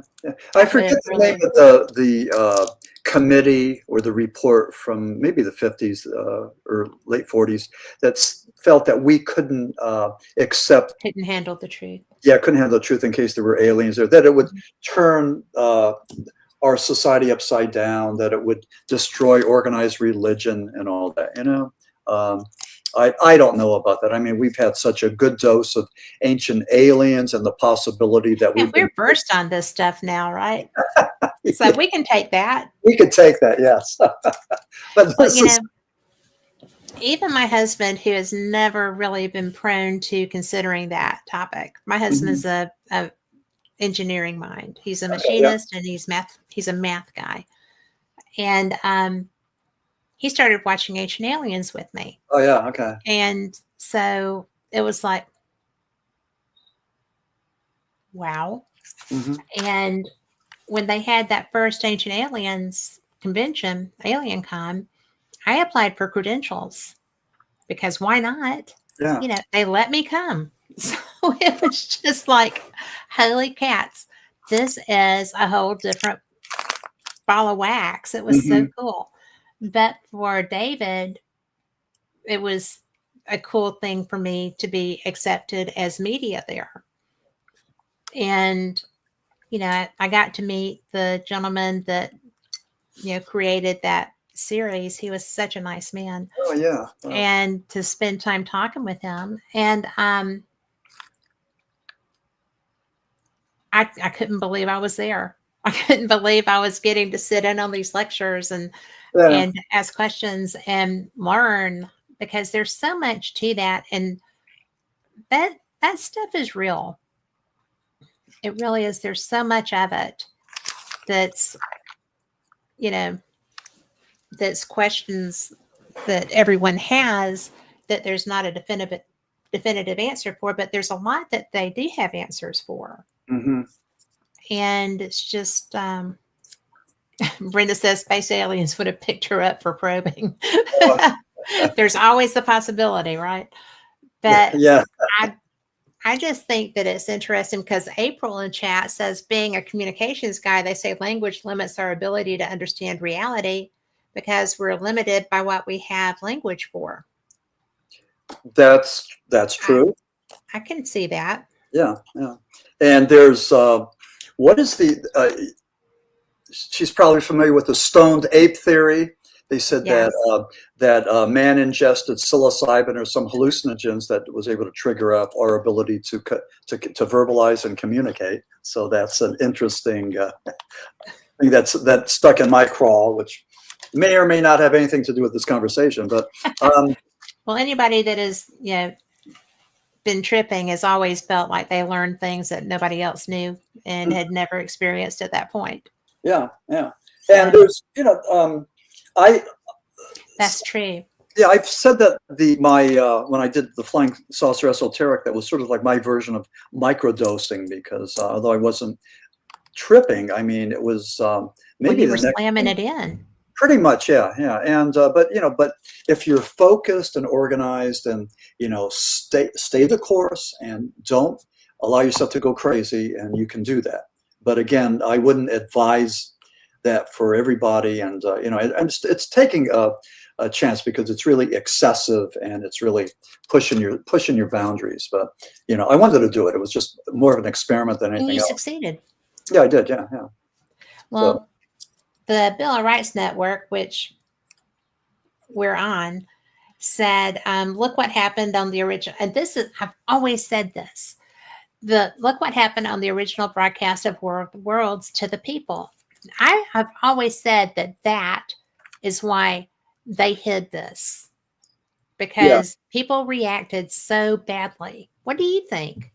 I forget the name of the committee or the report from maybe the 50s or late 40s that felt that we couldn't couldn't handle the truth. Yeah, couldn't handle the truth in case there were aliens there, that it would turn our society upside down, that it would destroy organized religion and all that, I don't know about that. I mean, we've had such a good dose of ancient aliens and the possibility that we're versed on this stuff now, right? So we can take that. We could take that, yes. But even my husband, who has never really been prone to considering that topic, my husband's a engineering mind. He's a machinist, and he's a math guy, and he started watching Ancient Aliens with me. Oh, yeah. Okay. And so it was like, wow. Mm-hmm. And when they had that first Ancient Aliens convention, AlienCon, I applied for credentials because why not? Yeah. They let me come. So it was just like, holy cats, this is a whole different ball of wax. It was so cool. But for David, it was a cool thing for me to be accepted as media there. And, I got to meet the gentleman that, created that series. He was such a nice man. Oh, yeah. Wow. And to spend time talking with him. And I couldn't believe I was there. I couldn't believe I was getting to sit in on these lectures and ask questions and learn, because there's so much to that. And that stuff is real. It really is. There's so much of it that's, that's questions that everyone has that there's not a definitive answer for, but there's a lot that they do have answers for. Mm-hmm. And it's just, Brenda says space aliens would have picked her up for probing. There's always the possibility, right? But yeah. I just think that it's interesting because April in chat says, being a communications guy, they say language limits our ability to understand reality because we're limited by what we have language for. That's true. I can see that. Yeah. And there's what is the she's probably familiar with the stoned ape theory. They said that man ingested psilocybin or some hallucinogens that was able to trigger up our ability to verbalize and communicate. So that's an interesting thing that's stuck in my craw, which may or may not have anything to do with this conversation. But well, anybody that has been tripping has always felt like they learned things that nobody else knew and had never experienced at that point. Yeah. And there's, that's true. Yeah, I've said that when I did the Flying Saucer Esoteric, that was sort of like my version of microdosing, because although I wasn't tripping, I mean, it was maybe you were slamming it in. Pretty much, yeah, yeah. And but if you're focused and organized, and stay the course and don't allow yourself to go crazy, and you can do that. But again, I wouldn't advise that for everybody, and it's taking a chance, because it's really excessive and it's really pushing your boundaries. But I wanted to do it. It was just more of an experiment than anything And you else. succeeded. Yeah, I did. Yeah, yeah. Well, the Bill of Rights Network, which we're on, said, look what happened on the original. And I've always said this. Look what happened on the original broadcast of War of the Worlds to the people. I have always said that is why they hid this, because people reacted so badly. What do you think?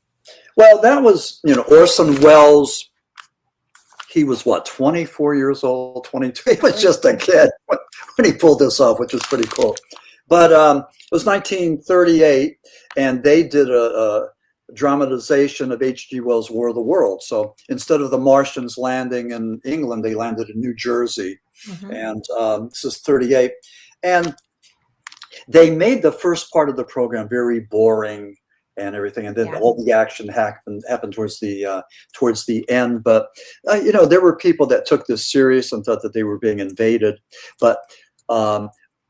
Well, that was, Orson Welles. He was 24 years old, 22. He was just a kid when he pulled this off, which was pretty cool. But it was 1938, and they did a dramatization of H.G. Wells' War of the Worlds. So instead of the Martians landing in England, they landed in New Jersey. Mm-hmm. And this is 38. And they made the first part of the program very boring and everything, and then all the action happened towards the end. But there were people that took this serious and thought that they were being invaded. But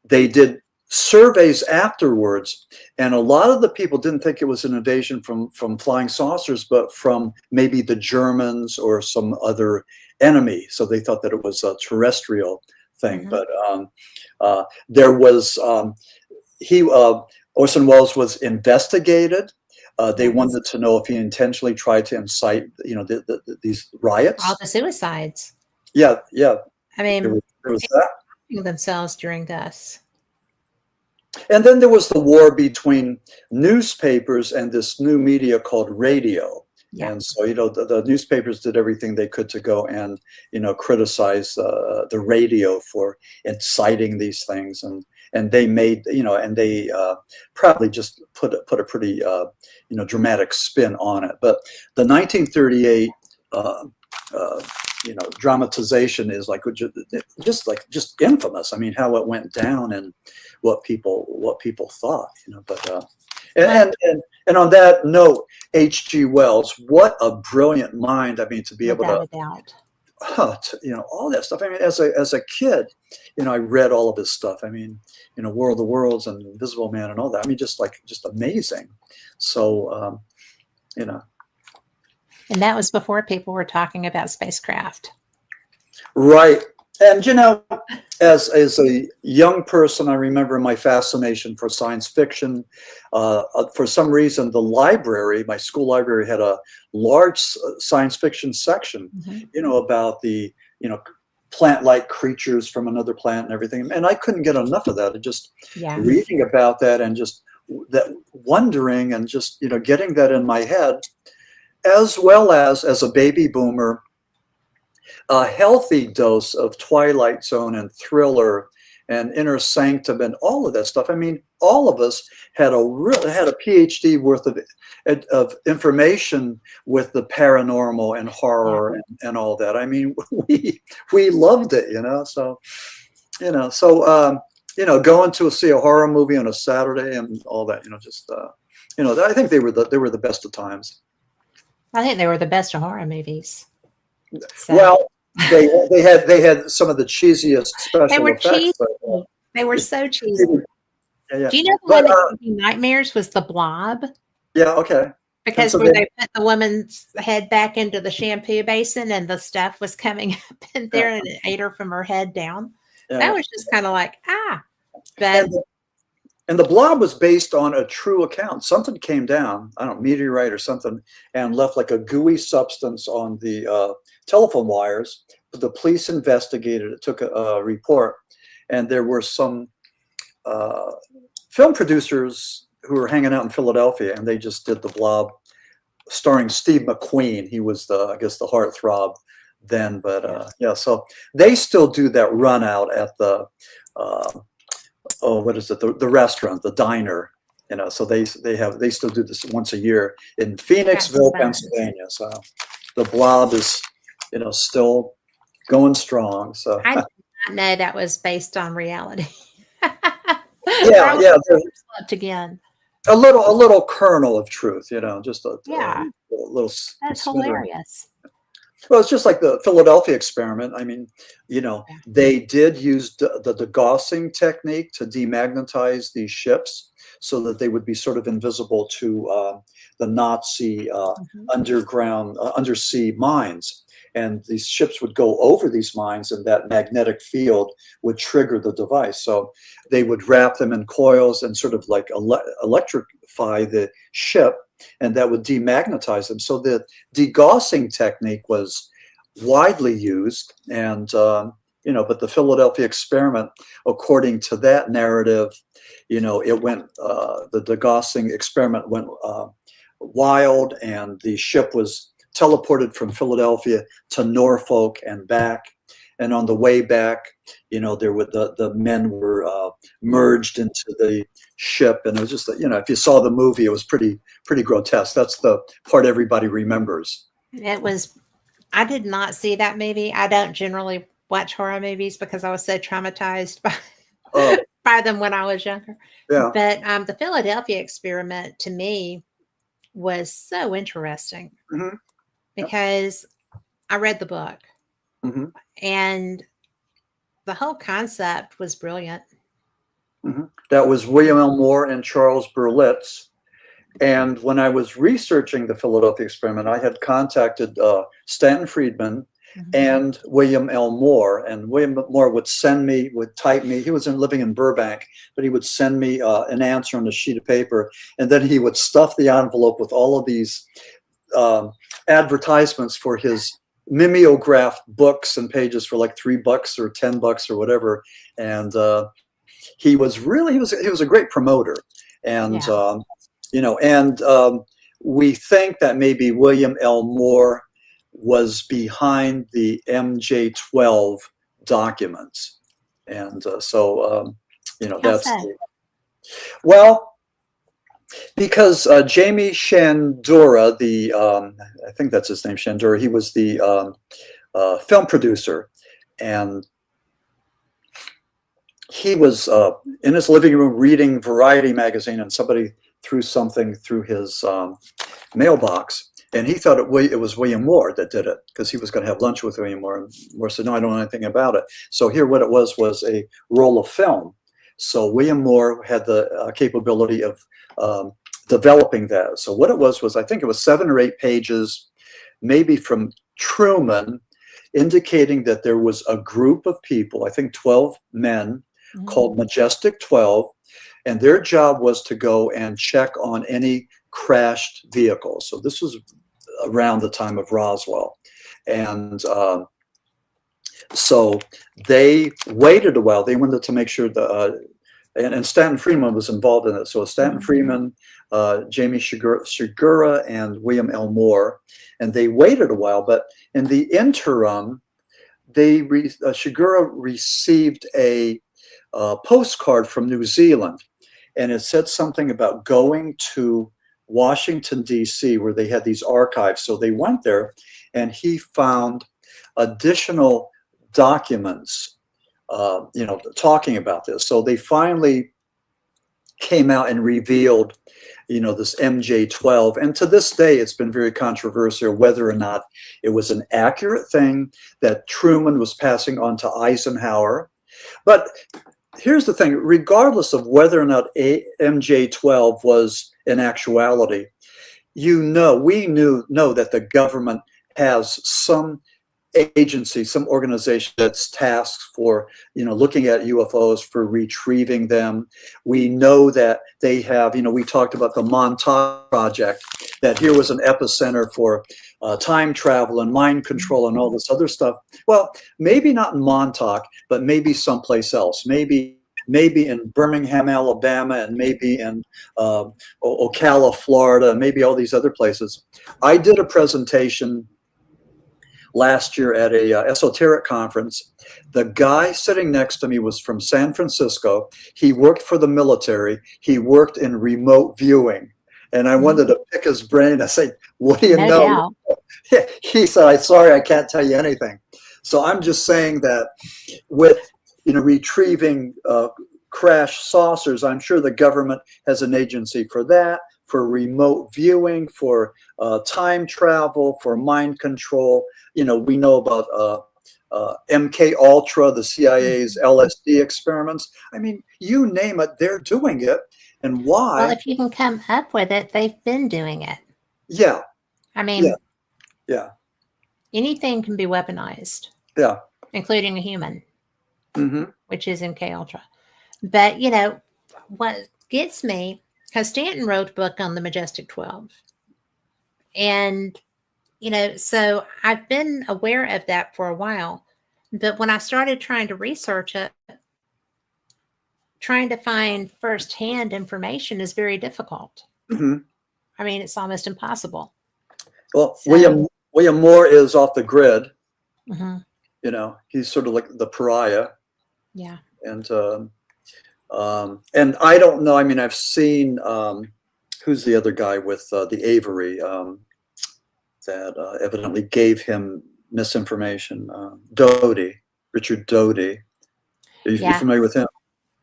they did surveys afterwards, and a lot of the people didn't think it was an invasion from flying saucers, but from maybe the Germans or some other enemy. So they thought that it was a terrestrial thing. Mm-hmm. But there was Orson Welles was investigated. They wanted to know if he intentionally tried to incite, these riots. All the suicides. Yeah, yeah. I mean, there was that. Themselves during this. And then there was the war between newspapers and this new media called radio. Yeah. And so, the newspapers did everything they could to go and, criticize the radio for inciting these things. And they made, and they probably just put a pretty, dramatic spin on it. But the 1938, dramatization is just infamous. I mean, how it went down and what people thought, But and on that note, H.G. Wells, what a brilliant mind! I mean, to be able to all that stuff. I mean, as a kid, I read all of his stuff. I mean, War of the Worlds and Invisible Man and all that. I mean, just amazing. So, And that was before people were talking about spacecraft. Right. And, as a young person, I remember my fascination for science fiction. For some reason, my school library had a large science fiction section, mm-hmm. About the, plant-like creatures from another planet and everything. And I couldn't get enough of that. And just reading about that and just that wondering and just, getting that in my head, as well as a baby boomer, a healthy dose of Twilight Zone and thriller and Inner Sanctum and all of that stuff. I mean, all of us had a PhD worth of information with the paranormal and horror and all that. I mean, we loved it, So, going to see a horror movie on a Saturday and all that, I think they were the best of times. I think they were the best of horror movies. So. Well, they had some of the cheesiest special they were effects. Cheesy. But, they were so cheesy. Yeah. Do you know the one that gave me nightmares was the Blob? Yeah, okay. Because where they put the woman's head back into the shampoo basin and the stuff was coming up in there and it ate her from her head down. Yeah. That was just kind of like, But, and the Blob was based on a true account. Something came down, I don't know, meteorite or something, and left like a gooey substance on the telephone wires. The police investigated it, took a report, and there were some film producers who were hanging out in Philadelphia, and they just did the Blob, starring Steve McQueen. He was the heartthrob then, but so they still do that run out at the what is it? The restaurant, the diner. So they still do this once a year in Phoenixville, Pennsylvania. So the Blob is, still going strong. So not know that was based on reality. Yeah, yeah, Slept again. a little kernel of truth, just a Yeah, little that's smattering. hilarious. Well, it's just like the Philadelphia experiment. I mean, Yeah. they did use the degaussing technique to demagnetize these ships so that they would be sort of invisible to the Nazi Mhm. underground, undersea mines. And these ships would go over these mines, and that magnetic field would trigger the device. So they would wrap them in coils and sort of like electrify the ship, and that would demagnetize them. So the degaussing technique was widely used, and but the Philadelphia experiment, according to that narrative, it went the degaussing experiment went wild, and the ship was teleported from Philadelphia to Norfolk and back. And on the way back, there were the men were merged into the ship, and it was just if you saw the movie, it was pretty grotesque. That's the part everybody remembers. It was. I did not see that movie. I don't generally watch horror movies because I was so traumatized by Oh, by them when I was younger. yeah. But the Philadelphia experiment to me was so interesting Hmm. because I read the book Hmm. and the whole concept was brilliant. Hmm. That was William L. Moore and Charles Berlitz. And when I was researching the Philadelphia experiment, I had contacted Stanton Friedman Mhm. and William L. Moore. And William Moore would type me. He was living in Burbank, but he would send me an answer on a sheet of paper. And then he would stuff the envelope with all of these advertisements for his mimeographed books and pages for like $3 or $10 or whatever. And he was a great promoter. And Yeah. we think that maybe William L. Moore was behind the MJ12 documents. And How that's, so? well, because Jamie Shandura, I think that's his name, Shandura, he was the film producer. And he was in his living room reading Variety magazine, and somebody threw something through his mailbox, and he thought it was William Moore that did it because he was going to have lunch with William Moore. And Moore said, "No, I don't know anything about it." So here, what it was a roll of film. So William Moore had the capability of developing that. So what it was I think it was 7 or 8 pages, maybe from Truman, indicating that there was a group of people, I think 12 men, called Majestic 12, and their job was to go and check on any crashed vehicles. So this was around the time of Roswell. And so they waited a while. They wanted to make sure and Stanton Friedman was involved in it. So Stanton Friedman, Jamie Shigura, and William L. Moore, and they waited a while. But in the interim, Shigura received a postcard from New Zealand, and it said something about going to Washington, D.C., where they had these archives. So they went there, and he found additional documents, talking about this. So they finally came out and revealed, this MJ12. And to this day, it's been very controversial whether or not it was an accurate thing that Truman was passing on to Eisenhower. But here's the thing, regardless of whether or not MJ12 was in actuality, we know that the government has some agency, some organization that's tasked for, looking at UFOs, for retrieving them. We know that they have, we talked about the Montauk Project, that here was an epicenter for time travel and mind control and all this other stuff. Well, maybe not in Montauk, but maybe someplace else. Maybe in Birmingham, Alabama, and maybe in Ocala, Florida, maybe all these other places. I did a presentation last year at a esoteric conference. The guy sitting next to me was from San Francisco. He worked for the military. He worked in remote viewing. And I wanted to pick his brain. I said, "What do you know?" He said, "Sorry, I can't tell you anything." So I'm just saying that with retrieving crash saucers. I'm sure the government has an agency for that, for remote viewing, for time travel, for mind control. We know about MK Ultra, the CIA's LSD experiments. I mean, you name it, they're doing it. And why? Well, if you can come up with it, they've been doing it. Yeah. I mean, yeah. Anything can be weaponized. Yeah. Including a human, which is MK Ultra. But, what gets me, because Stanton wrote a book on the Majestic 12. And, so I've been aware of that for a while. But when I started trying to research it, trying to find firsthand information is very difficult. I mean, it's almost impossible. Well, so, William Moore is off the grid. He's sort of like the pariah. Yeah. And I don't know. I mean, I've seen who's the other guy with the Avery that evidently gave him misinformation. Richard Doty. Are you familiar with him?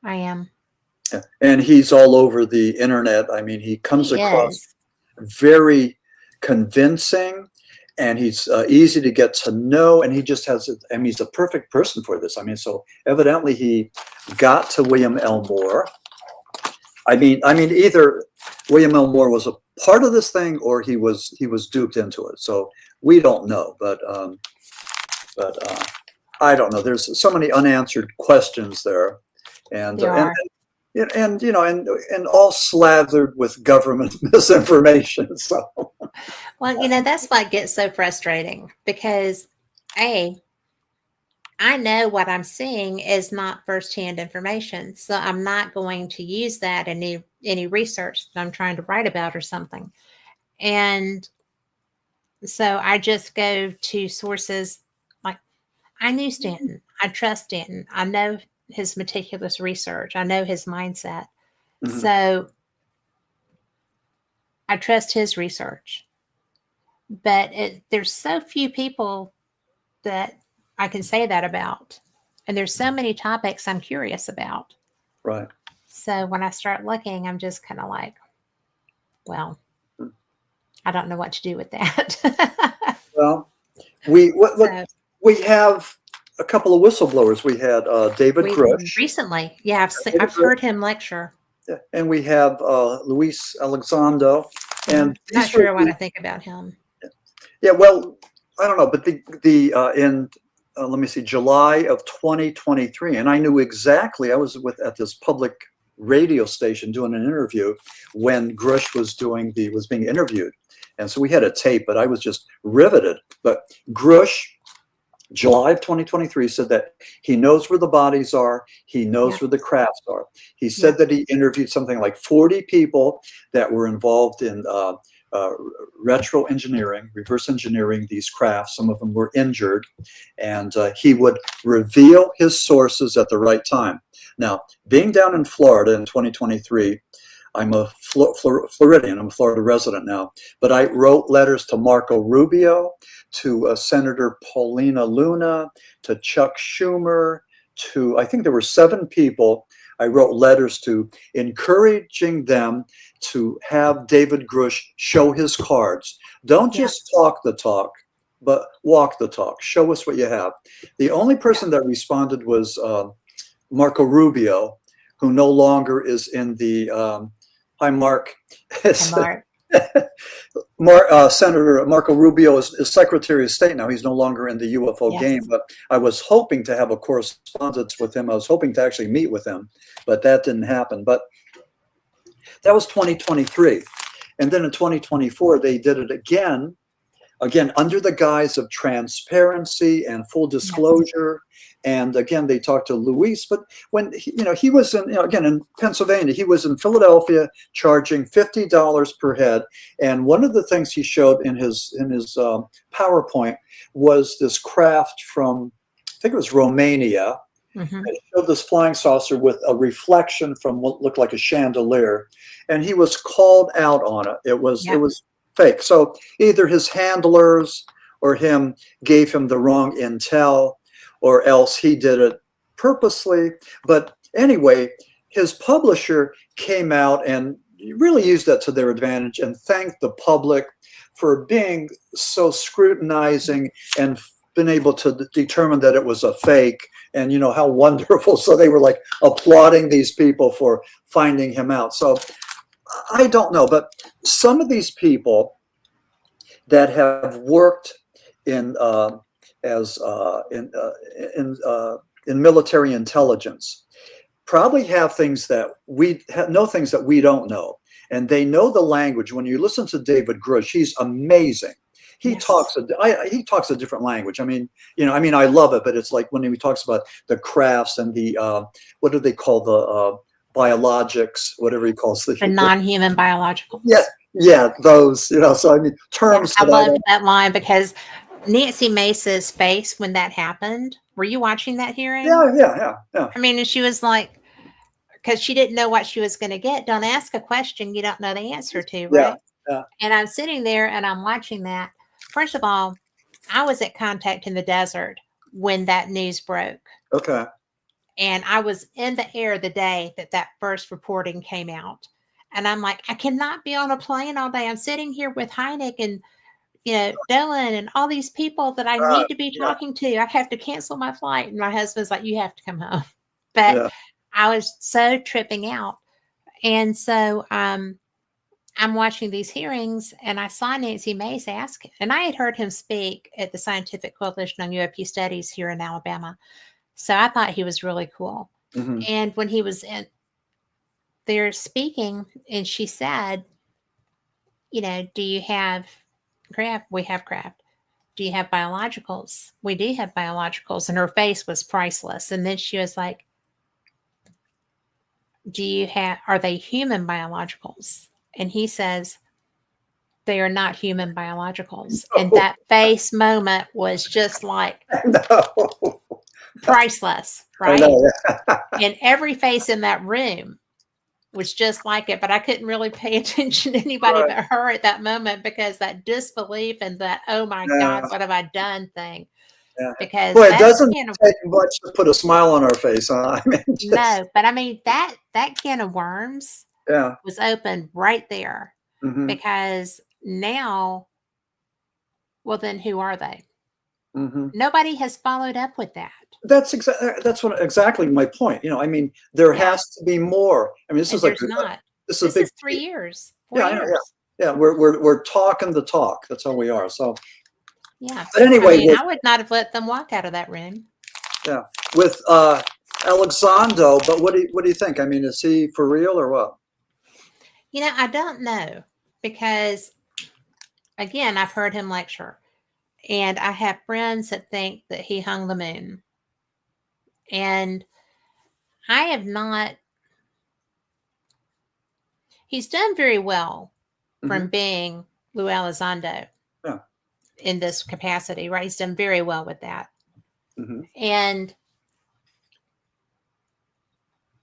I am. Yeah. And he's all over the internet. I mean, he comes across very convincing, and he's easy to get to know, and he just has, he's a perfect person for this. I mean, so evidently he got to William L. Moore. I mean, either William L. Moore was a part of this thing, or he was duped into it. So we don't know, but I don't know. There's so many unanswered questions there, and all slathered with government misinformation. So, well, that's why it gets so frustrating, because I know what I'm seeing is not firsthand information, so I'm not going to use that in any research that I'm trying to write about or something. And so I just go to sources like, I knew Stanton. I trust Stanton. I know his meticulous research. I know his mindset. So I trust his research. But there's so few people that I can say that about. And there's so many topics I'm curious about. Right. So when I start looking, I'm just kind of like, well, I don't know what to do with that. Well, we have a couple of whistleblowers. We had David Grush. Recently. Yeah, I've heard him lecture. Yeah. And we have Luis Elizondo. And I'm not sure what I think about him. Yeah, well, I don't know, but in let me see, July of 2023, and I knew exactly, I was at this public radio station doing an interview when Grush was being interviewed. And so we had a tape, but I was just riveted. But Grush, July of 2023, said that he knows where the bodies are. He knows where the crafts are. He said that he interviewed something like 40 people that were involved in reverse engineering these crafts. Some of them were injured, and he would reveal his sources at the right time. Now, being down in Florida in 2023, I'm a Floridian. I'm a Florida resident now, but I wrote letters to Marco Rubio, to Senator Paulina Luna, to Chuck Schumer, I think there were 7 people I wrote letters to, encouraging them to have David Grush show his cards. Don't just talk the talk, but walk the talk. Show us what you have. The only person that responded was Marco Rubio, who no longer is in the hi, Mark. Hi, Mark. Senator Marco Rubio is Secretary of State now. He's no longer in the UFO game, but I was hoping to have a correspondence with him. I was hoping to actually meet with him, but that didn't happen. But that was 2023. And then in 2024, they did it again under the guise of transparency and full disclosure. And again, they talked to Luis, but when he was in Pennsylvania, he was in Philadelphia charging $50 per head. And one of the things he showed in his PowerPoint was this craft from, I think it was Romania. It showed this flying saucer with a reflection from what looked like a chandelier, and he was called out on it. It was fake. So either his handlers or him gave him the wrong intel, or else he did it purposely. But anyway, his publisher came out and really used that to their advantage and thanked the public for being so scrutinizing and been able to determine that it was a fake, and how wonderful. So they were like applauding these people for finding him out. So I don't know, but some of these people that have worked in in military intelligence probably have things that know things that we don't know, and they know the language. When you listen to David Grush, he's amazing. He Yes. he talks a different language. I mean, I love it, but it's like when he talks about the crafts and the what do they call the biologics, whatever he calls The non-human biological. Yeah, those, so I mean, terms. I loved that line because Nancy Mace's face when that happened. Were you watching that hearing? Yeah. I mean, and she was like, because she didn't know what she was going to get. Don't ask a question you don't know the answer to, right? Yeah. And I'm sitting there and I'm watching that. First of all, I was at Contact in the Desert when that news broke. Okay. And I was in the air the day that first reporting came out. And I'm like, I cannot be on a plane all day. I'm sitting here with Heineck and, Dylan and all these people that I need to be talking to. I have to cancel my flight. And my husband's like, you have to come home. But I was so tripping out. And so I'm watching these hearings and I saw Nancy Mace ask, and I had heard him speak at the Scientific Coalition on UAP Studies here in Alabama. So I thought he was really cool. Mm-hmm. And when he was there speaking, and she said, do you have craft? We have craft. Do you have biologicals? We do have biologicals. And her face was priceless. And then she was like, are they human biologicals? And he says, they are not human biologicals. No. And that face moment was just like priceless, right? I know, yeah. And every face in that room was just like it, but I couldn't really pay attention to anybody but her at that moment because that disbelief and that, oh my God, what have I done thing. Yeah. Because it doesn't take much to put a smile on our face, huh? I mean, no, but I mean that can of worms was open right there. Mm-hmm. Because now, well, then who are they? Mm-hmm. Nobody has followed up with that. That's exactly my point. I mean, there has to be more. I mean, this is like this is 3 years. 4 years. Yeah. We're talking the talk. That's all we are. So. Yeah. But anyway, I would not have let them walk out of that room. Yeah. With Alexando, but what do you think? I mean, is he for real or what? I don't know because, again, I've heard him lecture, and I have friends that think that he hung the moon, and I have not. He's done very well from being Lou Elizondo. Yeah. In this capacity, right? He's done very well with that. Mm-hmm. And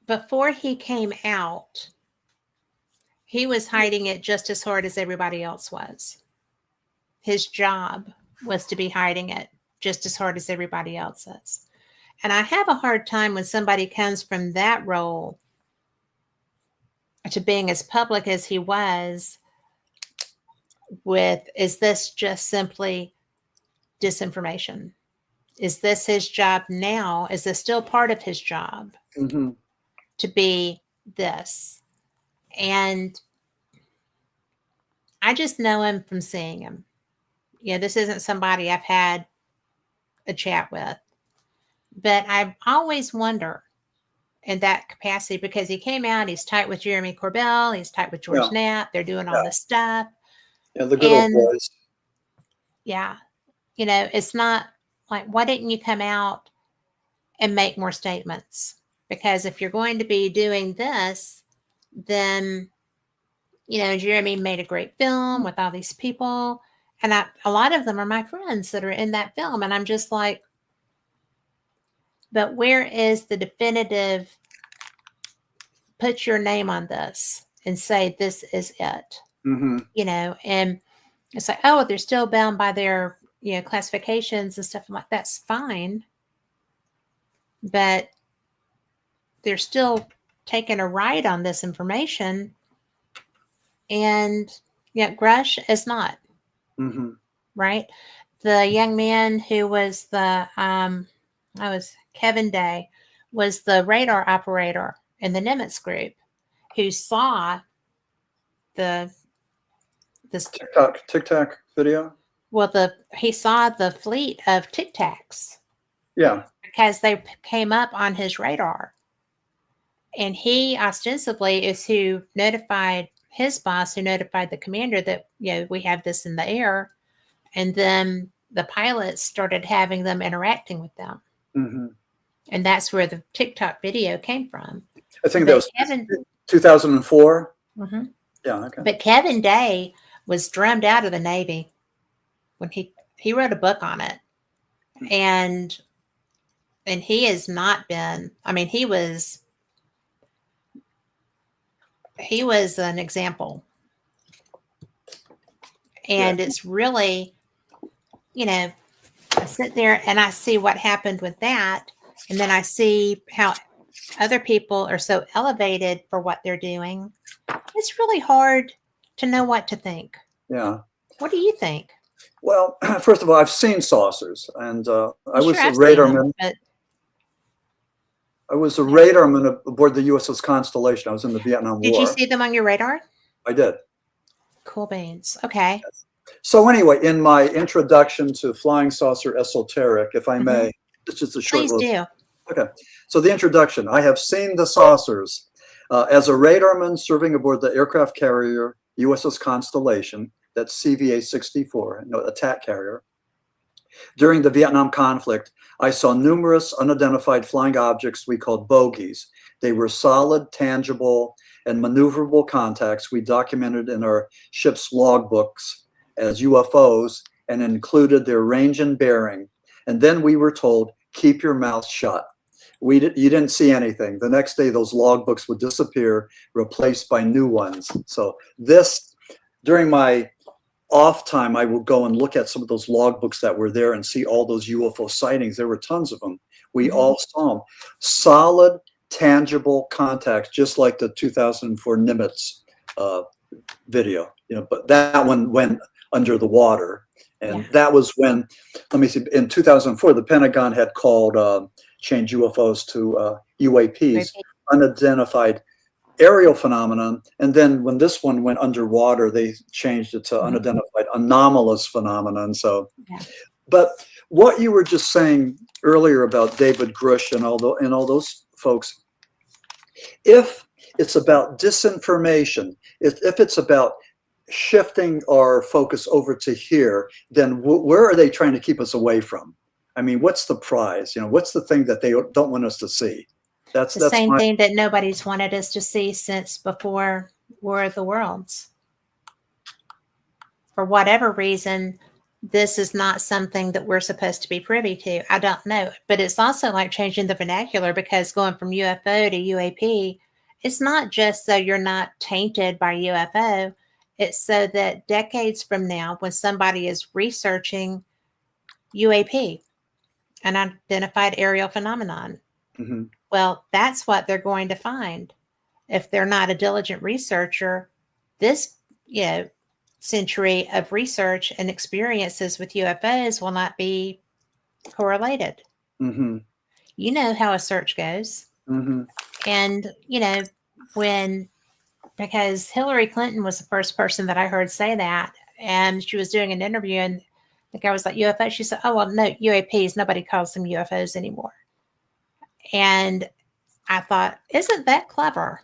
before he came out, he was hiding it just as hard as everybody else was. His job was to be hiding it just as hard as everybody else is. And I have a hard time when somebody comes from that role to being as public as he was with, is this just simply disinformation? Is this his job now? Is this still part of his job to be this? And I just know him from seeing him. This isn't somebody I've had a chat with, but I always wonder in that capacity because he came out, he's tight with Jeremy Corbell, he's tight with George Knapp, they're doing all this stuff. Yeah, the good old boys. Yeah. It's not like, why didn't you come out and make more statements? Because if you're going to be doing this, then, Jeremy made a great film with all these people. And a lot of them are my friends that are in that film. And I'm just like, but where is the definitive, put your name on this and say, this is it, and it's like, oh, they're still bound by their, classifications and stuff. I'm like, that's fine. But they're still taking a ride on this information, and yet Grush is not. Right? The young man who was Kevin Day, was the radar operator in the Nimitz group who saw this TikTok video. Well, he saw the fleet of Tic Tacs. Yeah. Because they came up on his radar. And he ostensibly is who notified his boss, who notified the commander that, we have this in the air. And then the pilots started having them interacting with them. And that's where the TikTok video came from. I think that was 2004. Yeah, okay. But Kevin Day was drummed out of the Navy when he wrote a book on it. And he has not been, he was an example. And it's really, I sit there and I see what happened with that. And then I see how other people are so elevated for what they're doing. It's really hard to know what to think. Yeah. What do you think? Well, first of all, I've seen saucers, and I was a radarman. I was a radarman aboard the USS Constellation. I was in the Vietnam War. Did you see them on your radar? I did. Cool beans. Okay. Yes. So anyway, in my introduction to Flying Saucer Esoteric, if I may, it's just a short. Please do. Okay. So the introduction: I have seen the saucers as a radarman serving aboard the aircraft carrier USS Constellation. That's CVA-64, attack carrier. During the Vietnam conflict, I saw numerous unidentified flying objects we called bogies. They were solid, tangible, and maneuverable contacts we documented in our ship's logbooks as UFOs and included their range and bearing. And then we were told, keep your mouth shut. You didn't see anything. The next day, those logbooks would disappear, replaced by new ones. So during my off time, I would go and look at some of those logbooks that were there and see all those UFO sightings. There were tons of them. We all saw them. Solid, tangible contacts, just like the 2004 Nimitz video. But that one went under the water. And that was when, let me see, in 2004, the Pentagon had changed UFOs to UAPs, unidentified aerial phenomenon. And then when this one went underwater, they changed it to unidentified anomalous phenomenon. So, but what you were just saying earlier about David Grush and all those folks, if it's about disinformation, if it's about shifting our focus over to here, then where are they trying to keep us away from? What's the prize? What's the thing that they don't want us to see? That's the same thing that nobody's wanted us to see since before War of the Worlds. For whatever reason, this is not something that we're supposed to be privy to. I don't know. But it's also like changing the vernacular, because going from UFO to UAP, it's not just so you're not tainted by UFO. It's so that decades from now, when somebody is researching UAP, an unidentified aerial phenomenon, well, that's what they're going to find. If they're not a diligent researcher, this century of research and experiences with UFOs will not be correlated. You know how a search goes. And, because Hillary Clinton was the first person that I heard say that, and she was doing an interview, and the guy was like, UFO. She said, oh, well, no, UAPs, nobody calls them UFOs anymore. And I thought, isn't that clever?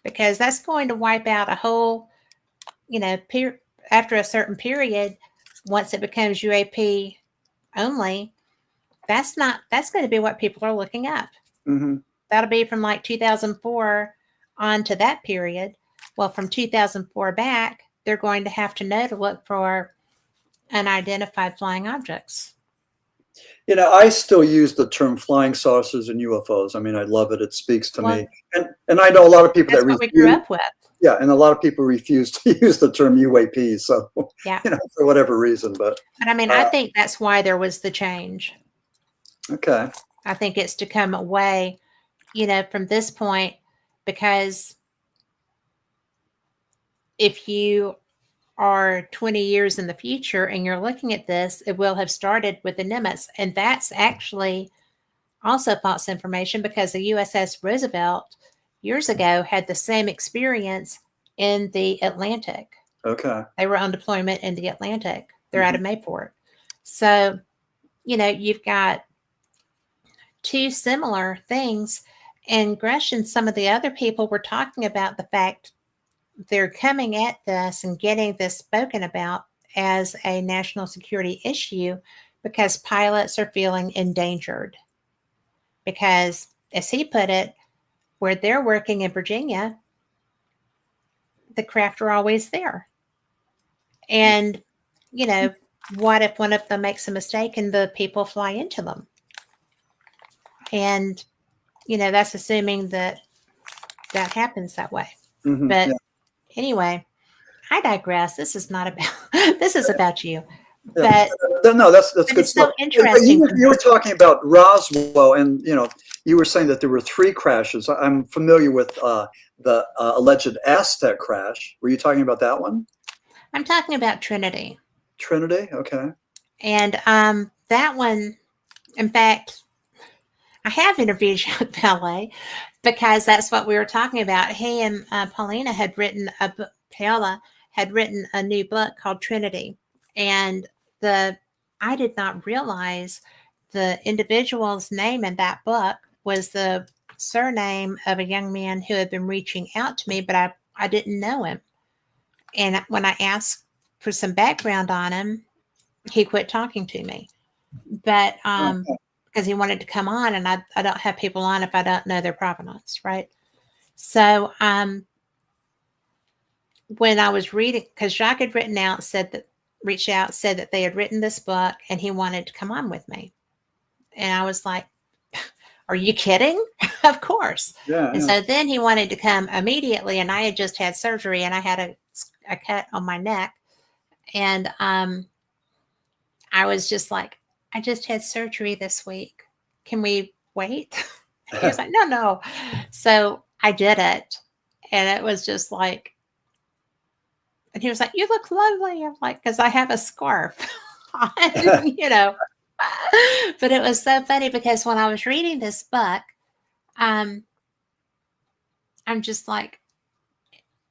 Because that's going to wipe out a whole, after a certain period, once it becomes UAP only, that's going to be what people are looking up. That'll be from like 2004 on to that period. Well, from 2004 back, they're going to have to know to look for unidentified flying objects. I still use the term flying saucers and UFOs. I love it. It speaks to me. And I know a lot of people that's what we grew up with. Yeah, and a lot of people refuse to use the term UAP. So, for whatever reason. But I think that's why there was the change. Okay. I think it's to come away from this point, because if you are 20 years in the future and you're looking at this, it will have started with the Nimitz. And that's actually also false information, because the USS Roosevelt years ago had the same experience in the Atlantic. Okay. They were on deployment in the Atlantic. They're out of Mayport. So, you've got two similar things. And Grush and some of the other people were talking about the fact they're coming at this and getting this spoken about as a national security issue because pilots are feeling endangered. Because, as he put it, where they're working in Virginia, the craft are always there. And, what if one of them makes a mistake and the people fly into them? And, that's assuming that happens that way. But anyway, I digress. This is not about, this is about you. Yeah. But no, that's good it's stuff. so interesting. You were talking about Roswell, and you were saying that there were 3 crashes. I'm familiar with the alleged Aztec crash. Were you talking about that one? I'm talking about Trinity. Trinity, okay. And that one, in fact, I have interviewed Jacques Vallée because that's what we were talking about. He and Paola had written a new book called Trinity, and I did not realize the individual's name in that book was the surname of a young man who had been reaching out to me, but I didn't know him. And when I asked for some background on him, he quit talking to me. But because he wanted to come on, and I don't have people on if I don't know their provenance, right? So when I was reading, because Jacques had reached out, said that they had written this book and he wanted to come on with me. And I was like, are you kidding? Of course. Yeah. And so then he wanted to come immediately, and I had just had surgery and I had a cut on my neck. And I was just like, I just had surgery this week. Can we wait? He was like, no. So I did it. And it was just like, and he was like, you look lovely. I'm like, because I have a scarf on, But it was so funny because when I was reading this book, I'm just like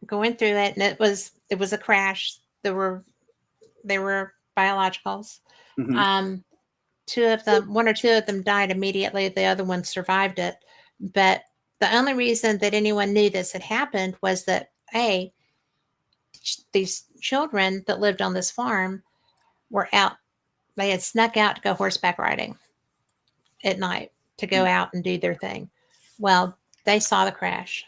going through it, and it was a crash. They were biologicals. Mm-hmm. One or two of them died immediately. The other one survived it. But the only reason that anyone knew this had happened was that these children that lived on this farm were out. They had snuck out to go horseback riding at night to go out and do their thing. Well, they saw the crash.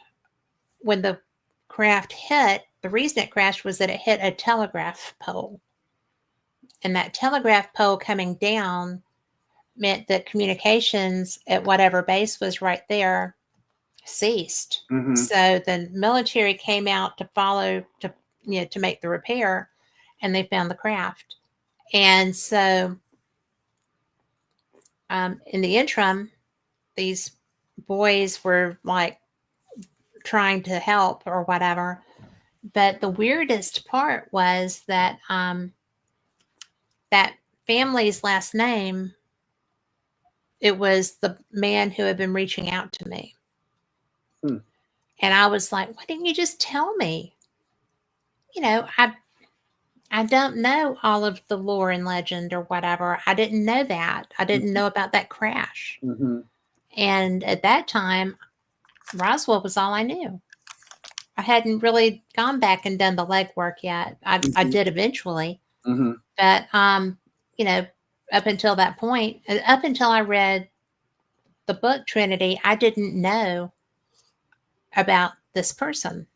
When the craft hit, the reason it crashed was that it hit a telegraph pole. And that telegraph pole coming down meant that communications at whatever base was right there ceased. Mm-hmm. So the military came out to make the repair, and they found the craft. And so in the interim, these boys were like trying to help or whatever. But the weirdest part was that that family's last name, it was the man who had been reaching out to me. And I was like, why didn't you just tell me? I don't know all of the lore and legend or whatever. I didn't know that. I didn't know about that crash. Mm-hmm. And at that time, Roswell was all I knew. I hadn't really gone back and done the legwork yet. I did eventually. Mm-hmm. But, up until that point, up until I read the book Trinity, I didn't know about this person.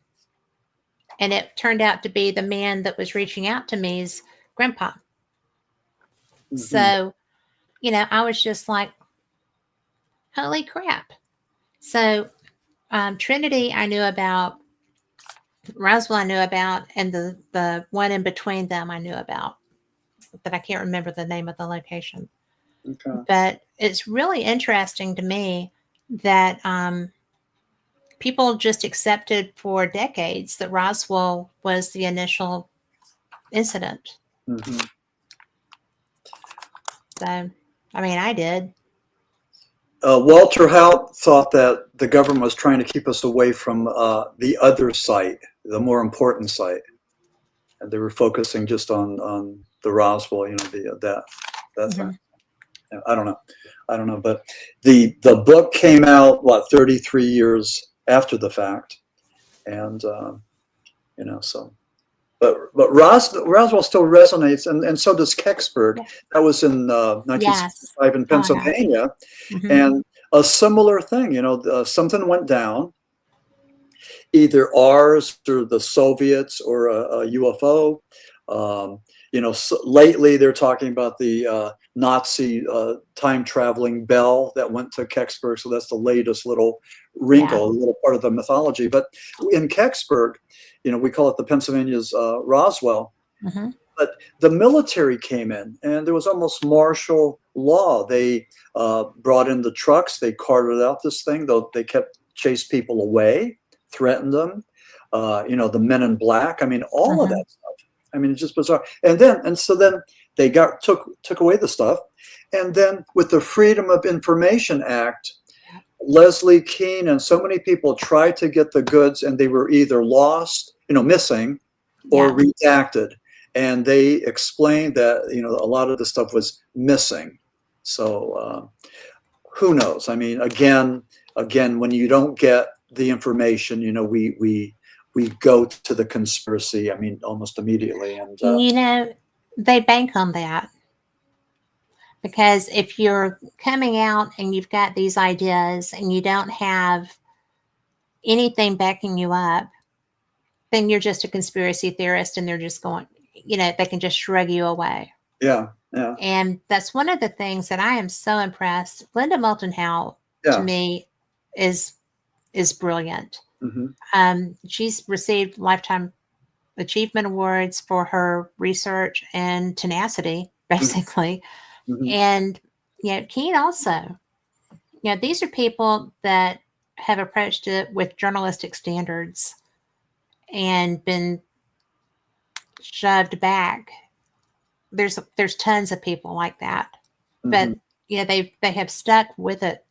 And it turned out to be the man that was reaching out to me's grandpa. Mm-hmm. So, I was just like, holy crap. So, Trinity I knew about, Roswell I knew about, and the one in between them I knew about. But I can't remember the name of the location. Okay. But it's really interesting to me that people just accepted for decades that Roswell was the initial incident. Mm-hmm. So, I mean, I did. Walter Haut thought that the government was trying to keep us away from the other site, the more important site, and they were focusing just on the Roswell, you know, that's Mm-hmm. I don't know, but the book came out 33 years after the fact, and you know, so. But Roswell still resonates, and so does Kecksburg. Yeah. That was in Yes. 1965 in Pennsylvania, Mm-hmm. and a similar thing. You know, something went down, either ours or the Soviets or a UFO. You know, so lately they're talking about the Nazi time traveling bell that went to Kecksburg. So that's the latest little wrinkle, a little part of the mythology. But in Kecksburg, you know, we call it the Pennsylvania's Roswell. Mm-hmm. But the military came in, and there was almost martial law. They brought in the trucks. They carted out this thing, though they kept chased people away, threatened them. You know, the men in black. I mean, all of that stuff. I mean, it's just bizarre. And so then they took away the stuff, and then with the Freedom of Information Act, Leslie Kean and so many people tried to get the goods, and they were either lost, you know, missing, or redacted. And they explained that, you know, a lot of the stuff was missing. So who knows? I mean, again, when you don't get the information, you know, we go to the conspiracy. I mean, almost immediately. And you know, they bank on that. Because if you're coming out and you've got these ideas and you don't have anything backing you up, then you're just a conspiracy theorist and they're just going, you know, they can just shrug you away. Yeah. And that's one of the things that I am so impressed. Linda Moulton Howe, to me, is brilliant. Mm-hmm. She's received Lifetime Achievement Awards for her research and tenacity, basically. Mm-hmm. And, you know, Keane also, you know, these are people that have approached it with journalistic standards and been shoved back. There's tons of people like that, but you know, they have stuck with it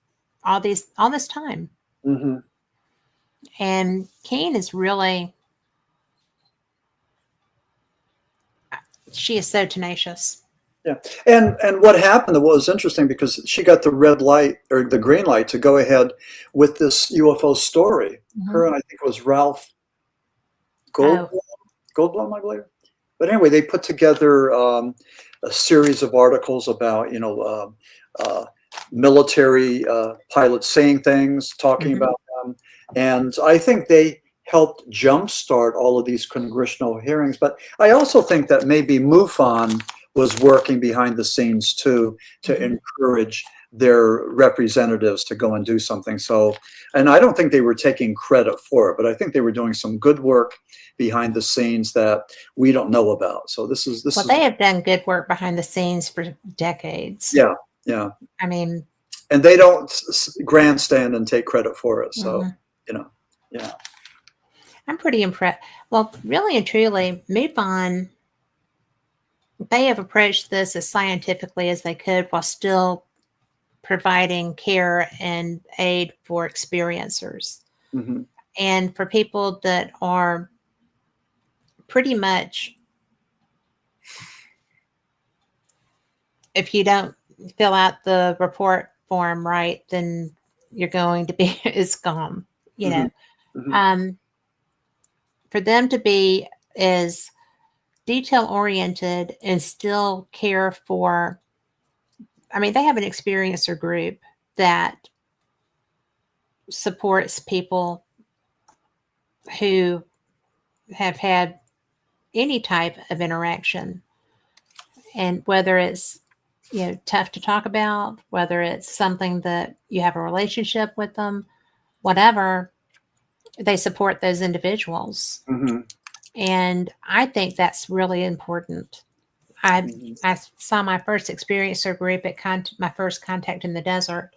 all this time. Mm-hmm. And Keane is really, she is so tenacious. Yeah, and what happened? What was interesting, because she got the red light or the green light to go ahead with this UFO story. Mm-hmm. Her and I think it was Ralph Goldblum, I believe. But anyway, they put together a series of articles about, you know, military pilots saying things, talking about them, and I think they helped jumpstart all of these congressional hearings. But I also think that maybe MUFON was working behind the scenes too, to encourage their representatives to go and do something. So, and I don't think they were taking credit for it, but I think they were doing some good work behind the scenes that we don't know about. So this is they have done good work behind the scenes for decades. Yeah. I mean, and they don't grandstand and take credit for it. So, you know, yeah. I'm pretty impressed. Well, really and truly, MUFON, they have approached this as scientifically as they could while still providing care and aid for experiencers. Mm-hmm. And for people that are pretty much, if you don't fill out the report form right, then you're going to be it's gone, you know. For them to be as detail oriented and still care for, I mean, they have an experiencer group that supports people who have had any type of interaction, and whether it's, you know, tough to talk about, whether it's something that you have a relationship with them, whatever, they support those individuals. And I think that's really important. I saw my first experiencer group at my first Contact in the Desert,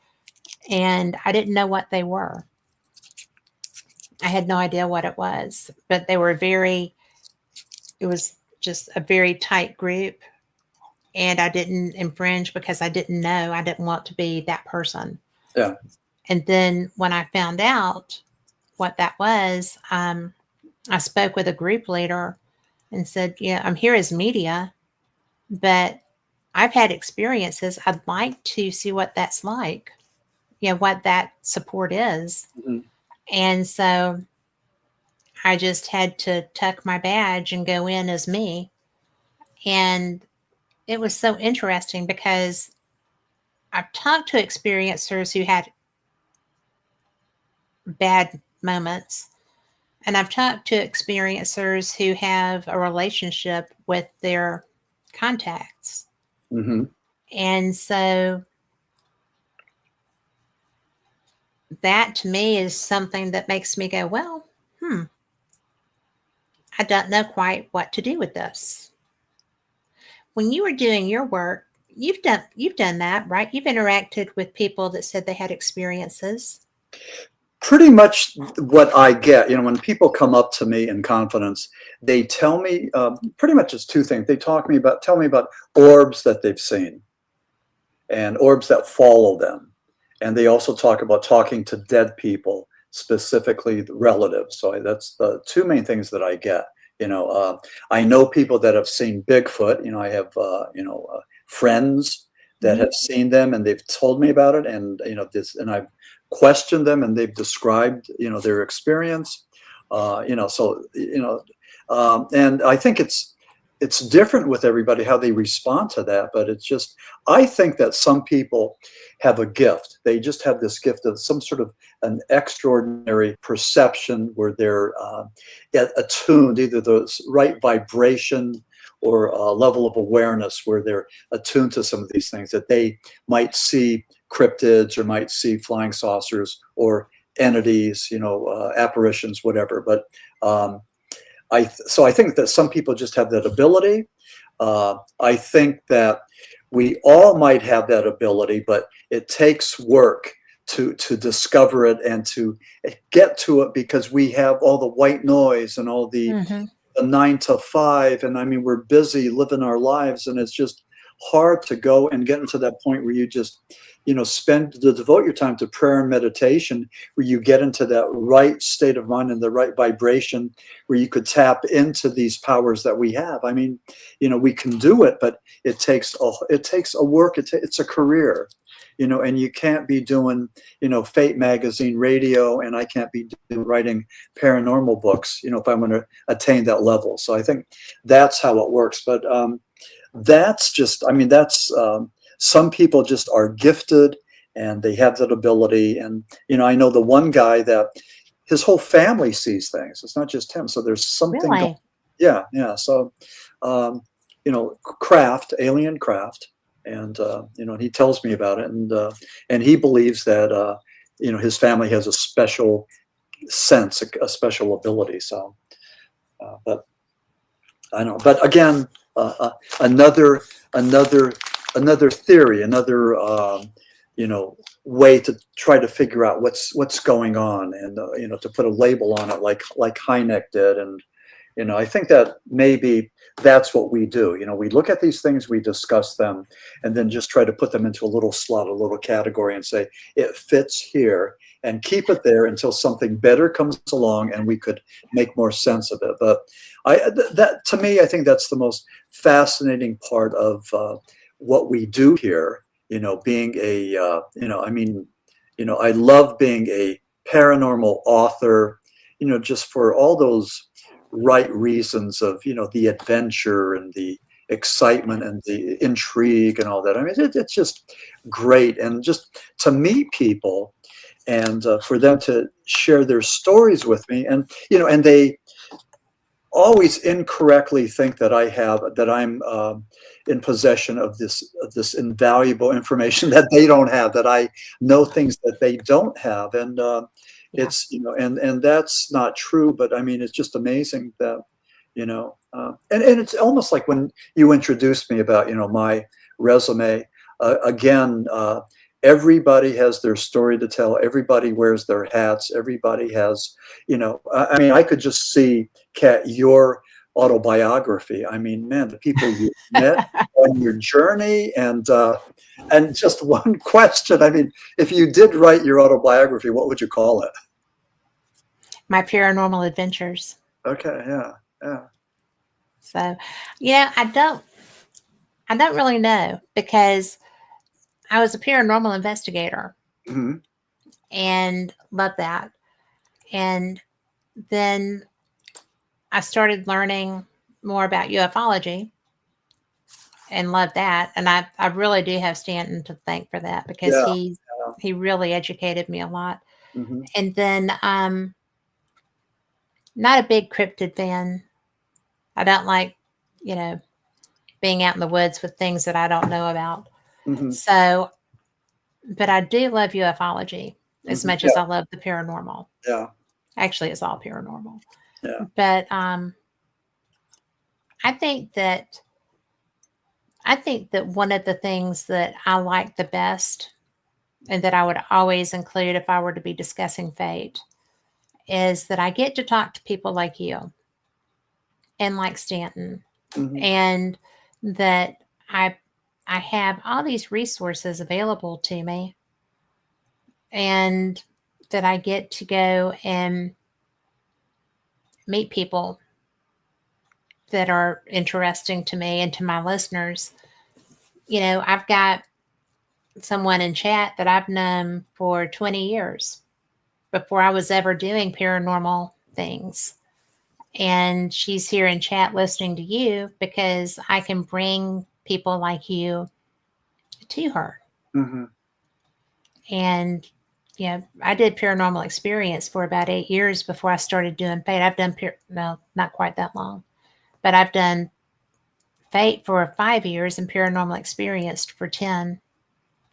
and I didn't know what they were. I had no idea what it was, but they were it was just a very tight group, and I didn't infringe because I didn't know. I didn't want to be that person. Yeah. And then when I found out what that was, I spoke with a group leader and said, "Yeah, I'm here as media, but I've had experiences. I'd like to see what that's like, what that support is." Mhm. And so I just had to tuck my badge and go in as me. And it was so interesting because I've talked to experiencers who had bad moments, and I've talked to experiencers who have a relationship with their contacts. Mm-hmm. And so that to me is something that makes me go, well, I don't know quite what to do with this. When you were doing your work, you've done that, right? You've interacted with people that said they had experiences. Pretty much what I get, when people come up to me in confidence, they tell me pretty much it's two things. They tell me about orbs that they've seen and orbs that follow them. And they also talk about talking to dead people, specifically the relatives. So that's the two main things that I get. I know people that have seen Bigfoot. I have friends that have seen them, and they've told me about it. And and I've questioned them, and they've described their experience. And I think it's different with everybody how they respond to that. But it's just, I think that some people have a gift. They just have this gift of some sort of an extraordinary perception where they're attuned, either the right vibration or a level of awareness where they're attuned to some of these things, that they might see cryptids or might see flying saucers or entities, apparitions, whatever. But so I think that some people just have that ability. I think that we all might have that ability, but it takes work to discover it and to get to it, because we have all the white noise and all the 9 to 5, and I mean, we're busy living our lives, and it's just hard to go and get into that point where you just devote your time to prayer and meditation, where you get into that right state of mind and the right vibration, where you could tap into these powers that we have. I mean, we can do it, but it takes a work. It's a career, and you can't be doing, Fate magazine, radio, and I can't be writing paranormal books, if I want to attain that level. So I think that's how it works. But that's just, some people just are gifted and they have that ability. And, I know the one guy that his whole family sees things. It's not just him. So there's something. Really? Yeah. So, alien craft. And, he tells me about it, and he believes that, his family has a special sense, a special ability. So, but I don't know. But again, another theory, another way to try to figure out what's going on, and to put a label on it, like Hynek did. And I think that maybe that's what we do. We look at these things, we discuss them, and then just try to put them into a little slot, a little category, and say it fits here, and keep it there until something better comes along and we could make more sense of it. But that to me, I think that's the most fascinating part of what we do here. Being a I love being a paranormal author. Just for all those right reasons of the adventure and the excitement and the intrigue and all that. I mean, it's just great, and just to meet people and for them to share their stories with me, and and they always incorrectly think that I'm in possession of this invaluable information that they don't have, that I know things that they don't have. And it's and that's not true, but I mean, it's just amazing that and it's almost like when you introduced me about my resume, again, everybody has their story to tell. Everybody wears their hats. Everybody has, I mean, I could just see, Kat, your autobiography. I mean, man, the people you met on your journey, and just one question. I mean, if you did write your autobiography, what would you call it? My paranormal adventures. Okay, yeah, yeah. So, I don't really know, because I was a paranormal investigator Mm-hmm. and loved that. And then I started learning more about ufology and loved that. And I really do have Stanton to thank for that, because Yeah. he really educated me a lot. Mm-hmm. And then not a big cryptid fan. I don't like, being out in the woods with things that I don't know about. Mm-hmm. So, but I do love ufology as Mm-hmm. much as I love the paranormal. Yeah. Actually, it's all paranormal. Yeah. But I think that one of the things that I like the best, and that I would always include if I were to be discussing fate, is that I get to talk to people like you and like Stanton, Mm-hmm. and that I have all these resources available to me, and that I get to go and meet people that are interesting to me and to my listeners. I've got someone in chat that I've known for 20 years before I was ever doing paranormal things. And she's here in chat listening to you because I can bring people like you to her. Mm-hmm. And I did paranormal experience for about 8 years before I started doing fate. I've done no, not quite that long, but I've done fate for 5 years and paranormal experience for 10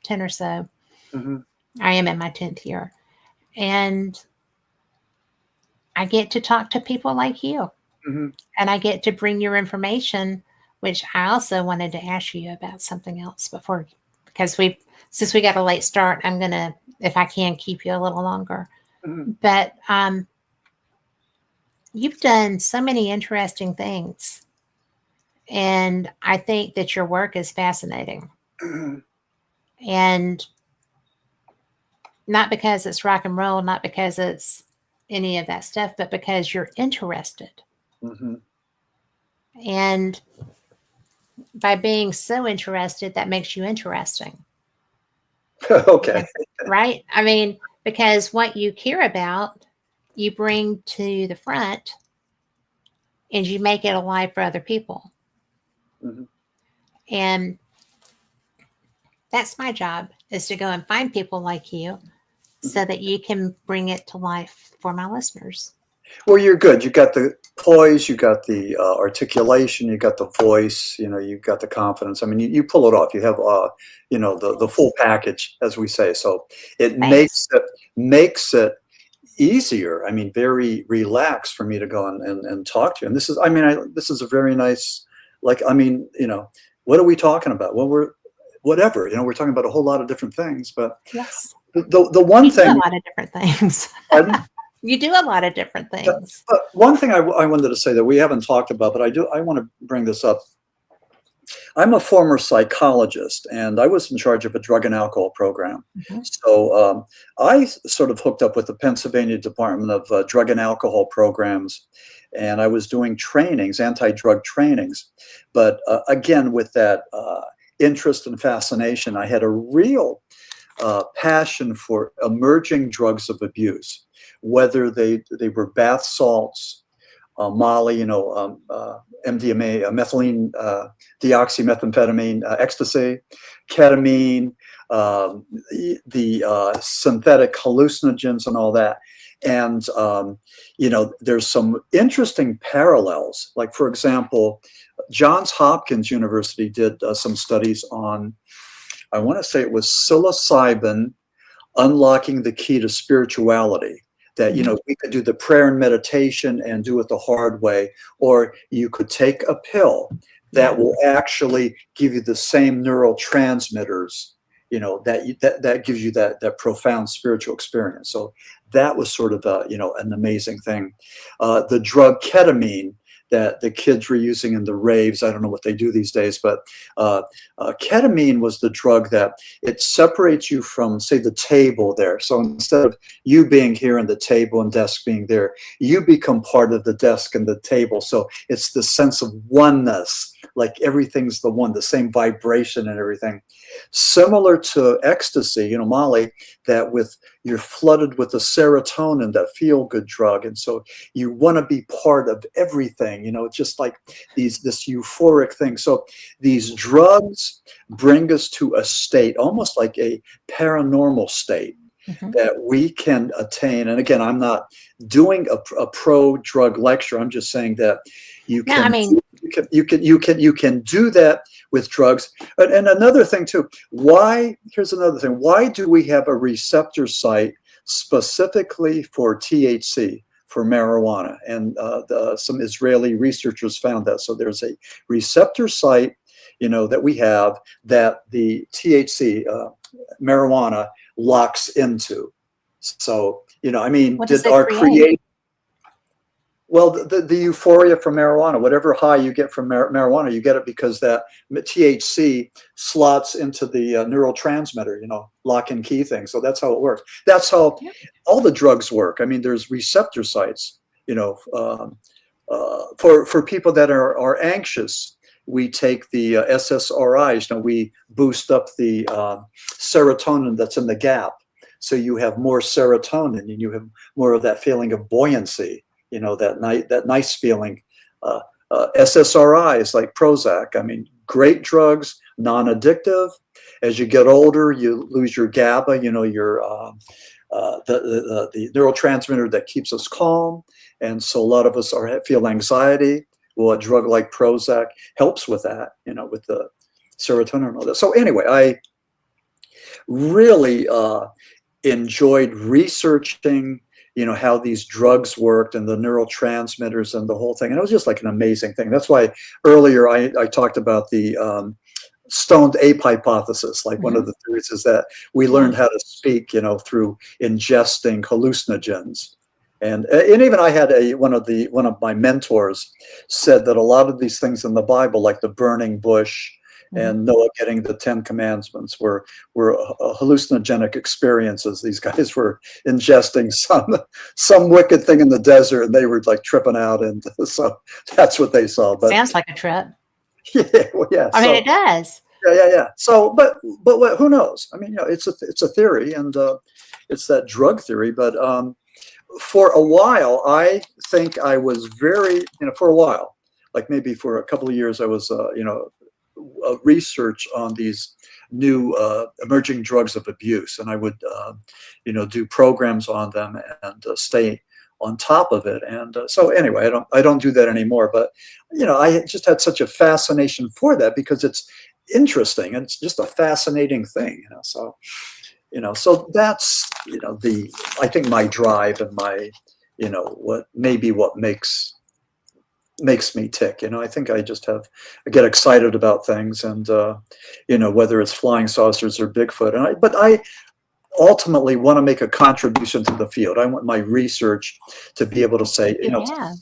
or so. Mm-hmm. I am in my 10th year. And I get to talk to people like you. Mm-hmm. And I get to bring your information, which I also wanted to ask you about something else before, because since we got a late start, I'm going to, if I can, keep you a little longer. Mm-hmm. But you've done so many interesting things. And I think that your work is fascinating. Mm-hmm. And not because it's rock and roll, not because it's any of that stuff, but because you're interested. Mm-hmm. And by being so interested, that makes you interesting. Okay. Right? I mean, because what you care about, you bring to the front and you make it alive for other people. Mm-hmm. And that's my job, is to go and find people like you so that you can bring it to life for my listeners. Well, you're good. You got the poise, you got the articulation, you got the voice, you got the confidence. I mean, you pull it off. You have, the full package, as we say. So it makes it easier. I mean, very relaxed for me to go and talk to you. And this is, this is a very nice, what are we talking about? Well, we're talking about a whole lot of different things, but yes, the one thing, do a lot of different things. You do a lot of different things. But one thing I wanted to say that we haven't talked about, but I want to bring this up. I'm a former psychologist, and I was in charge of a drug and alcohol program. Mm-hmm. So I sort of hooked up with the Pennsylvania Department of Drug and Alcohol Programs, and I was doing trainings, anti-drug trainings. But again, with that interest and fascination, I had a real passion for emerging drugs of abuse, whether they were bath salts, Molly, MDMA, methylene, deoxymethamphetamine, ecstasy, ketamine, the synthetic hallucinogens and all that. And, there's some interesting parallels. Like, for example, Johns Hopkins University did some studies on, I want to say it was psilocybin unlocking the key to spirituality. That, we could do the prayer and meditation and do it the hard way, or you could take a pill that will actually give you the same neurotransmitters, that gives you that profound spiritual experience. So that was sort of an amazing thing. The drug ketamine that the kids were using in the raves, I don't know what they do these days, but ketamine was the drug that it separates you from, say, the table there. So instead of you being here and the table and desk being there, you become part of the desk and the table. So it's the sense of oneness, like everything's the one, the same vibration and everything. Similar to ecstasy, Molly, that you're flooded with the serotonin, that feel-good drug. And so you want to be part of everything, just like this euphoric thing. So these drugs bring us to a state, almost like a paranormal state, that we can attain. And again, I'm not doing a pro-drug lecture. I'm just saying that you can do that with drugs. And another thing too, here's another thing. Why do we have a receptor site specifically for THC, for marijuana? And some Israeli researchers found that. So there's a receptor site, that we have that the THC, marijuana, locks into. So, did our create? Well, the euphoria from marijuana, whatever high you get from marijuana, you get it because that THC slots into the neurotransmitter, lock and key thing. So that's how it works. That's how all the drugs work. I mean, there's receptor sites, for people that are anxious. We take the SSRIs, we boost up the serotonin that's in the gap. So you have more serotonin and you have more of that feeling of buoyancy, that nice feeling. SSRIs like Prozac, great drugs, non-addictive. As you get older, you lose your GABA, the neurotransmitter that keeps us calm. And so a lot of us feel anxiety. Well, a drug like Prozac helps with that, with the serotonin and all that. So anyway, I really enjoyed researching, how these drugs worked and the neurotransmitters and the whole thing. And it was just like an amazing thing. That's why earlier I talked about the stoned ape hypothesis. Like one of the theories is that we learned how to speak, through ingesting hallucinogens. And even I had one of my mentors said that a lot of these things in the Bible, like the burning bush and Noah getting the 10 commandments, were hallucinogenic experiences. These guys were ingesting some wicked thing in the desert, and they were like tripping out, and so that's what they saw. But sounds like a trip. Yeah, well, yeah. I mean, it does. Yeah. So, but who knows? It's a theory, and it's that drug theory, but. For a while, I think I was very, for a while, like maybe for a couple of years, I was, research on these new emerging drugs of abuse. And I would, do programs on them and stay on top of it. And so anyway, I don't do that anymore. But, I just had such a fascination for that because it's interesting and it's just a fascinating thing, so. So that's, I think my drive and my, what makes me tick. I think I get excited about things and, whether it's flying saucers or Bigfoot. But I ultimately want to make a contribution to the field. I want my research to be able to say,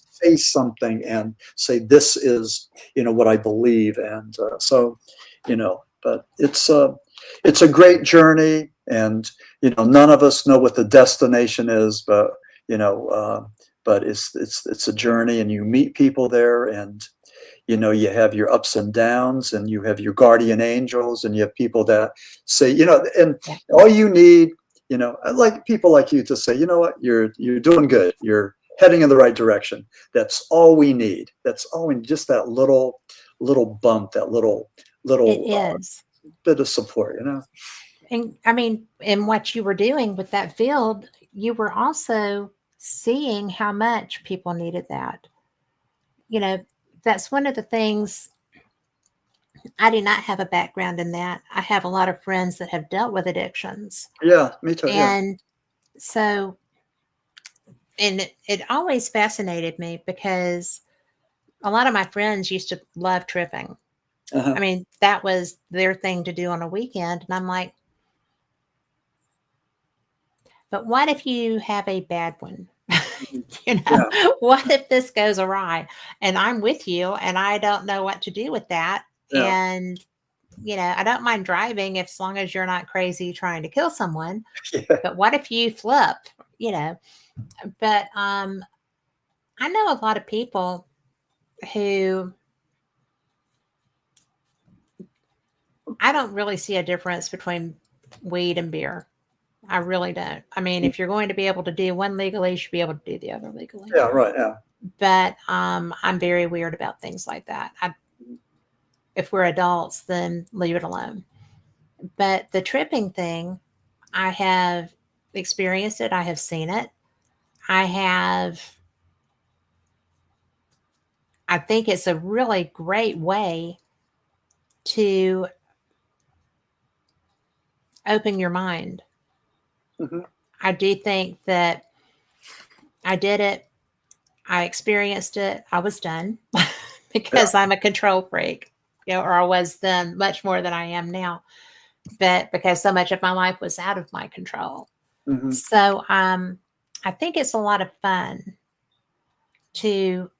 say something and say, this is, what I believe. And but it's a great journey. And, none of us know what the destination is, but, but it's a journey, and you meet people there, and, you have your ups and downs, and you have your guardian angels, and you have people that say, and all you need, like people like you to say, you know what, you're doing good. You're heading in the right direction. That's all we need. That's all we need. Just that little bump, that little bit of support, And in what you were doing with that field, you were also seeing how much people needed that. That's one of the things. I do not have a background in that. I have a lot of friends that have dealt with addictions. Yeah, me too. And so, and it always fascinated me because a lot of my friends used to love tripping. That was their thing to do on a weekend. And I'm like, But what if you have a bad one? Yeah. What if this goes awry and I'm with you and I don't know what to do with that? Yeah. And, I don't mind driving as long as you're not crazy trying to kill someone. Yeah. But what if you flip, But I know a lot of people who I don't really see a difference between weed and beer. I really don't. I mean, if you're going to be able to do one legally, you should be able to do the other legally. Yeah. Right. Yeah. But I'm very weird about things like that. If we're adults, then leave it alone. But the tripping thing, I have experienced it. I have seen it. I think it's a really great way to open your mind. Mhm. I do think that I did it. I experienced it. I was done because I'm a control freak, or I was then much more than I am now. But because so much of my life was out of my control. Mhm. So I think it's a lot of fun to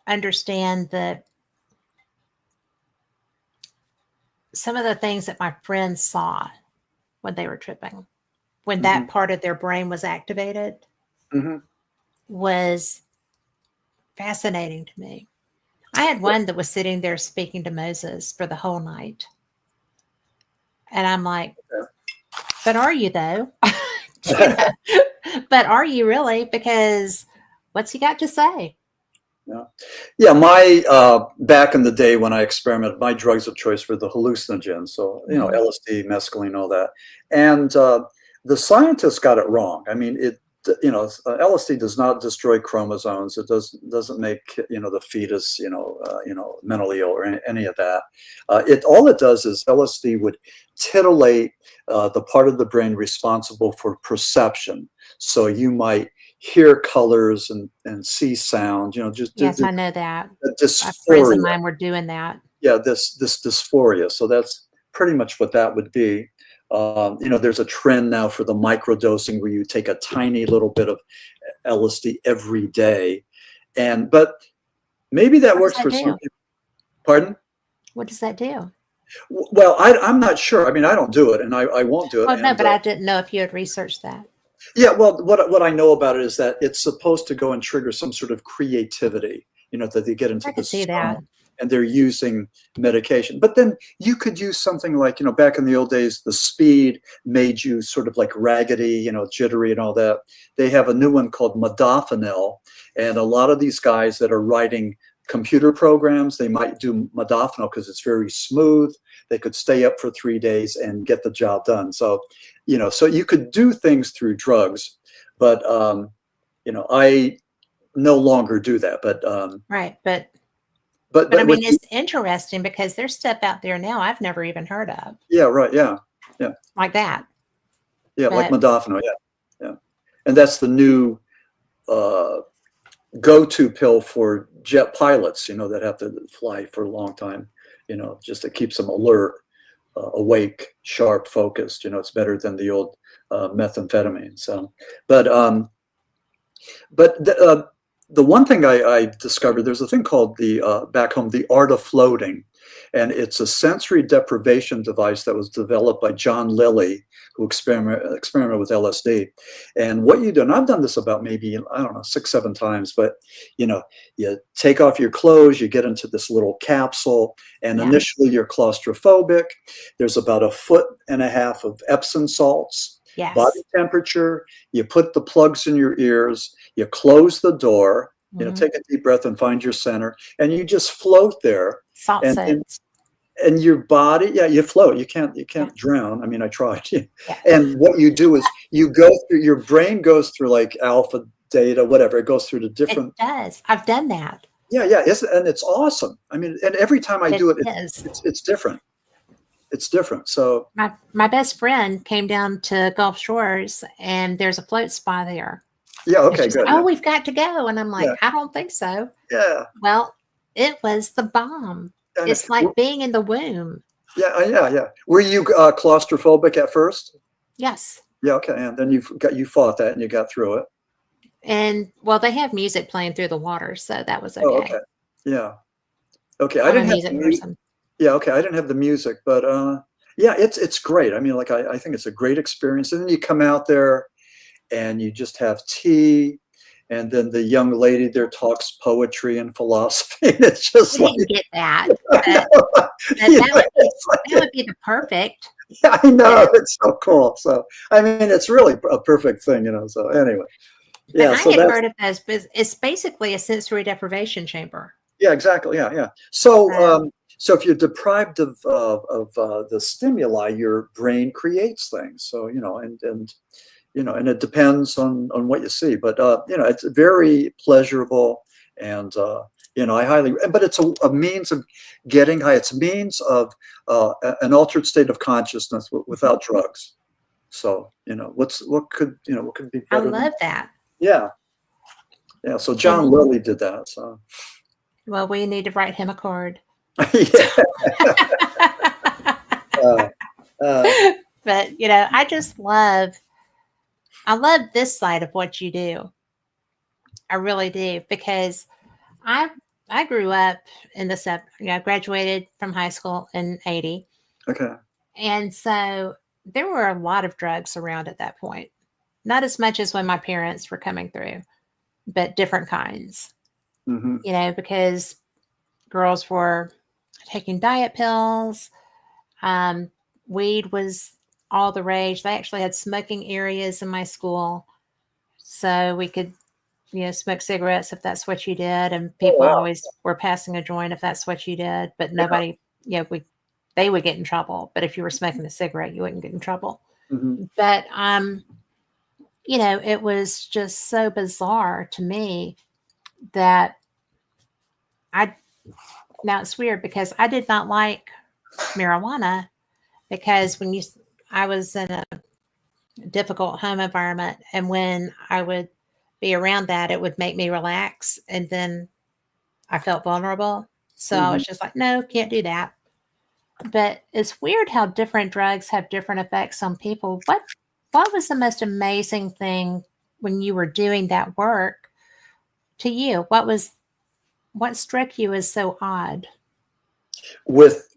understand that some of the things that my friends saw when they were tripping, when that part of their brain was activated, Mhm. was fascinating to me. I had one that was sitting there speaking to Moses for the whole night. And I'm like, but are you though? But are you really? Because what's he got to say? Yeah. Yeah. My back in the day when I experimented, my drugs of choice were the hallucinogens. So, LSD, mescaline, all that. And the scientists got it wrong. I mean, LSD does not destroy chromosomes. It doesn't make, the fetus, mentally ill or any of that. All it does is LSD would titillate the part of the brain responsible for perception. So you might hear colors and see sound, Yes, I know that. dysphoria. Friends of mine were doing that. Yeah, this dysphoria. So that's pretty much what that would be. There's a trend now for the microdosing where you take a tiny little bit of LSD every day, but maybe that works for some people. Pardon? What does that do? Well, I'm not sure. I mean, I don't do it, and I won't do it. Oh no, but I didn't know if you had researched that. Yeah, well, what I know about it is that it's supposed to go and trigger some sort of creativity, that they get into I could see that. And they're using medication. But then you could use something like, back in the old days, the speed made you sort of like raggedy, jittery and all that. They have a new one called modafinil. And a lot of these guys that are writing computer programs, they might do modafinil because it's very smooth. They could stay up for 3 days and get the job done. So, so you could do things through drugs, but, I no longer do that. But right. But I mean, it's interesting because there's stuff out there now I've never even heard of. Yeah, right. Yeah. Yeah. Like that. Yeah, like modafinil. Yeah. Yeah. And that's the new go-to pill for jet pilots, that have to fly for a long time, just to keeps them alert, awake, sharp, focused. It's better than the old methamphetamine. So, but the one thing I discovered, there's a thing called back home, the art of floating. And it's a sensory deprivation device that was developed by John Lilly, who experimented with LSD. And what you do, and I've done this about maybe, I don't know, 6, 7 times, but, you take off your clothes, you get into this little capsule, and initially you're claustrophobic. There's about 1.5 foot of Epsom salts. Yes. Body temperature, you put the plugs in your ears, you close the door, take a deep breath and find your center, and you just float there. Salt soaks. And your body, you float. You can't drown. I mean, I tried. Yeah. And what you do is your brain goes through like alpha, theta, whatever. It goes through the different. It does. I've done that. Yeah. And it's awesome. I mean, and every time I do it, it's different. It's different. So my best friend came down to Gulf Shores, and there's a float spa there. Yeah. Okay. Good. Said, we've got to go, and I'm like, I don't think so. Yeah. Well, it was the bomb. It's like being in the womb. Yeah. Were you claustrophobic at first? Yes. Yeah. Okay. And then you fought that and you got through it. And well, they have music playing through the water, so that was Oh, okay. okay. Yeah. Okay. I I'm a didn't have the music music. person. Yeah. Okay. I didn't have the music, but yeah, it's great. I mean, like I think it's a great experience. And then you come out there and you just have tea. And then the young lady there talks poetry and philosophy. And it's I just like, didn't get that, I but know, that you that know, would be it's like, that would be the perfect. I You know, know, it's so cool. So, I mean, it's really a perfect thing, So anyway, but yeah. I So had that's heard of this, but it's basically a sensory deprivation chamber. yeah, exactly. Yeah, yeah. So So if you're deprived of the stimuli, your brain creates things. So and it depends on what you see. But it's very pleasurable, and I highly. But it's a means of getting high. It's a means of an altered state of consciousness without drugs. So what could be I better than love that? that. Yeah, yeah. So And John Lilly did that. So well, we need to write him a card. yeah. Uh, uh, But I love this side of what you do. I really do, because I I grew up in the I graduated from high school in '80, okay. and so there were a lot of drugs around at that point. Not as much as when my parents were coming through, but different kinds. Hmm. Because girls were taking diet pills. Um, Weed was all the rage. They actually had smoking areas in my school, so we could, smoke cigarettes if that's what you did, and Oh people wow. always were passing a joint if that's what you did. But Yeah. nobody, they would get in trouble. But if you were smoking a cigarette, you wouldn't get in trouble. Hmm. But it was just so bizarre to me that I now it's weird because I did not like marijuana, because I was in a difficult home environment, and when I would be around that, it would make me relax, and then I felt vulnerable. So I Hmm. was just like, no, can't do that. But it's weird how different drugs have different effects on people. What was the most amazing thing when you were doing that work to you? What struck you as so odd? With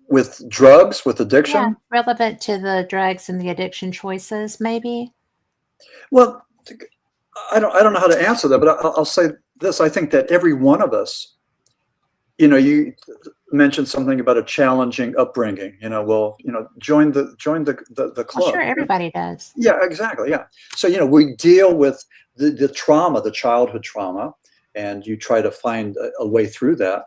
drugs, with Yeah, addiction. relevant to the drugs and the addiction choices, maybe. Well, I don't know how to answer that, but I'll say this. I think that every one of us, you mentioned something about a challenging upbringing. Well, join the Well, club. sure, everybody does. Yeah, exactly. Yeah. So we deal with the trauma, the childhood trauma, and you try to find a way through that,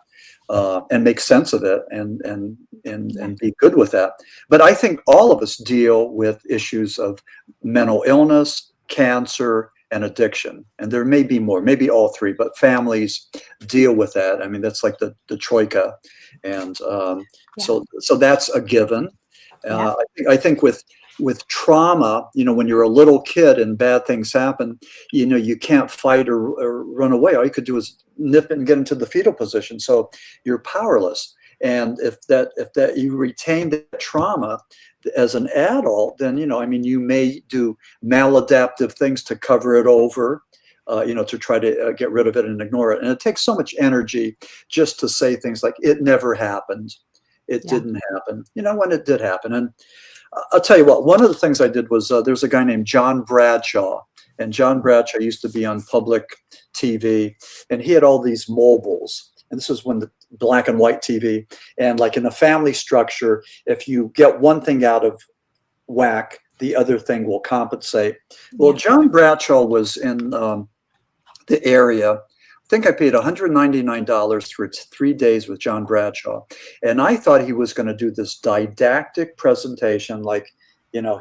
and make sense of it, Yeah. and be good with that. But I think all of us deal with issues of mental illness, cancer, and addiction. And there may be more, maybe all three, but families deal with that. I mean, that's like the troika, and Yeah. so that's a given. Yeah. I think with trauma, when you're a little kid and bad things happen, you can't fight or run away. All you could do is nip and get into the fetal position. So you're powerless. And if that you retain that trauma as an adult, then I mean, you may do maladaptive things to cover it over, to try to get rid of it and ignore it. And it takes so much energy just to say things like "it never happened," "it Yeah. didn't happen," when it did happen. And I'll tell you what, one of the things I did was there's a guy named John Bradshaw, and John Bradshaw used to be on public TV, and he had all these mobiles. And this is when the black and white TV, and like in a family structure, if you get one thing out of whack, the other thing will compensate. Well, Yeah. John Bradshaw was in the area. I think I paid $199 for 3 days with John Bradshaw. And I thought he was going to do this didactic presentation, like,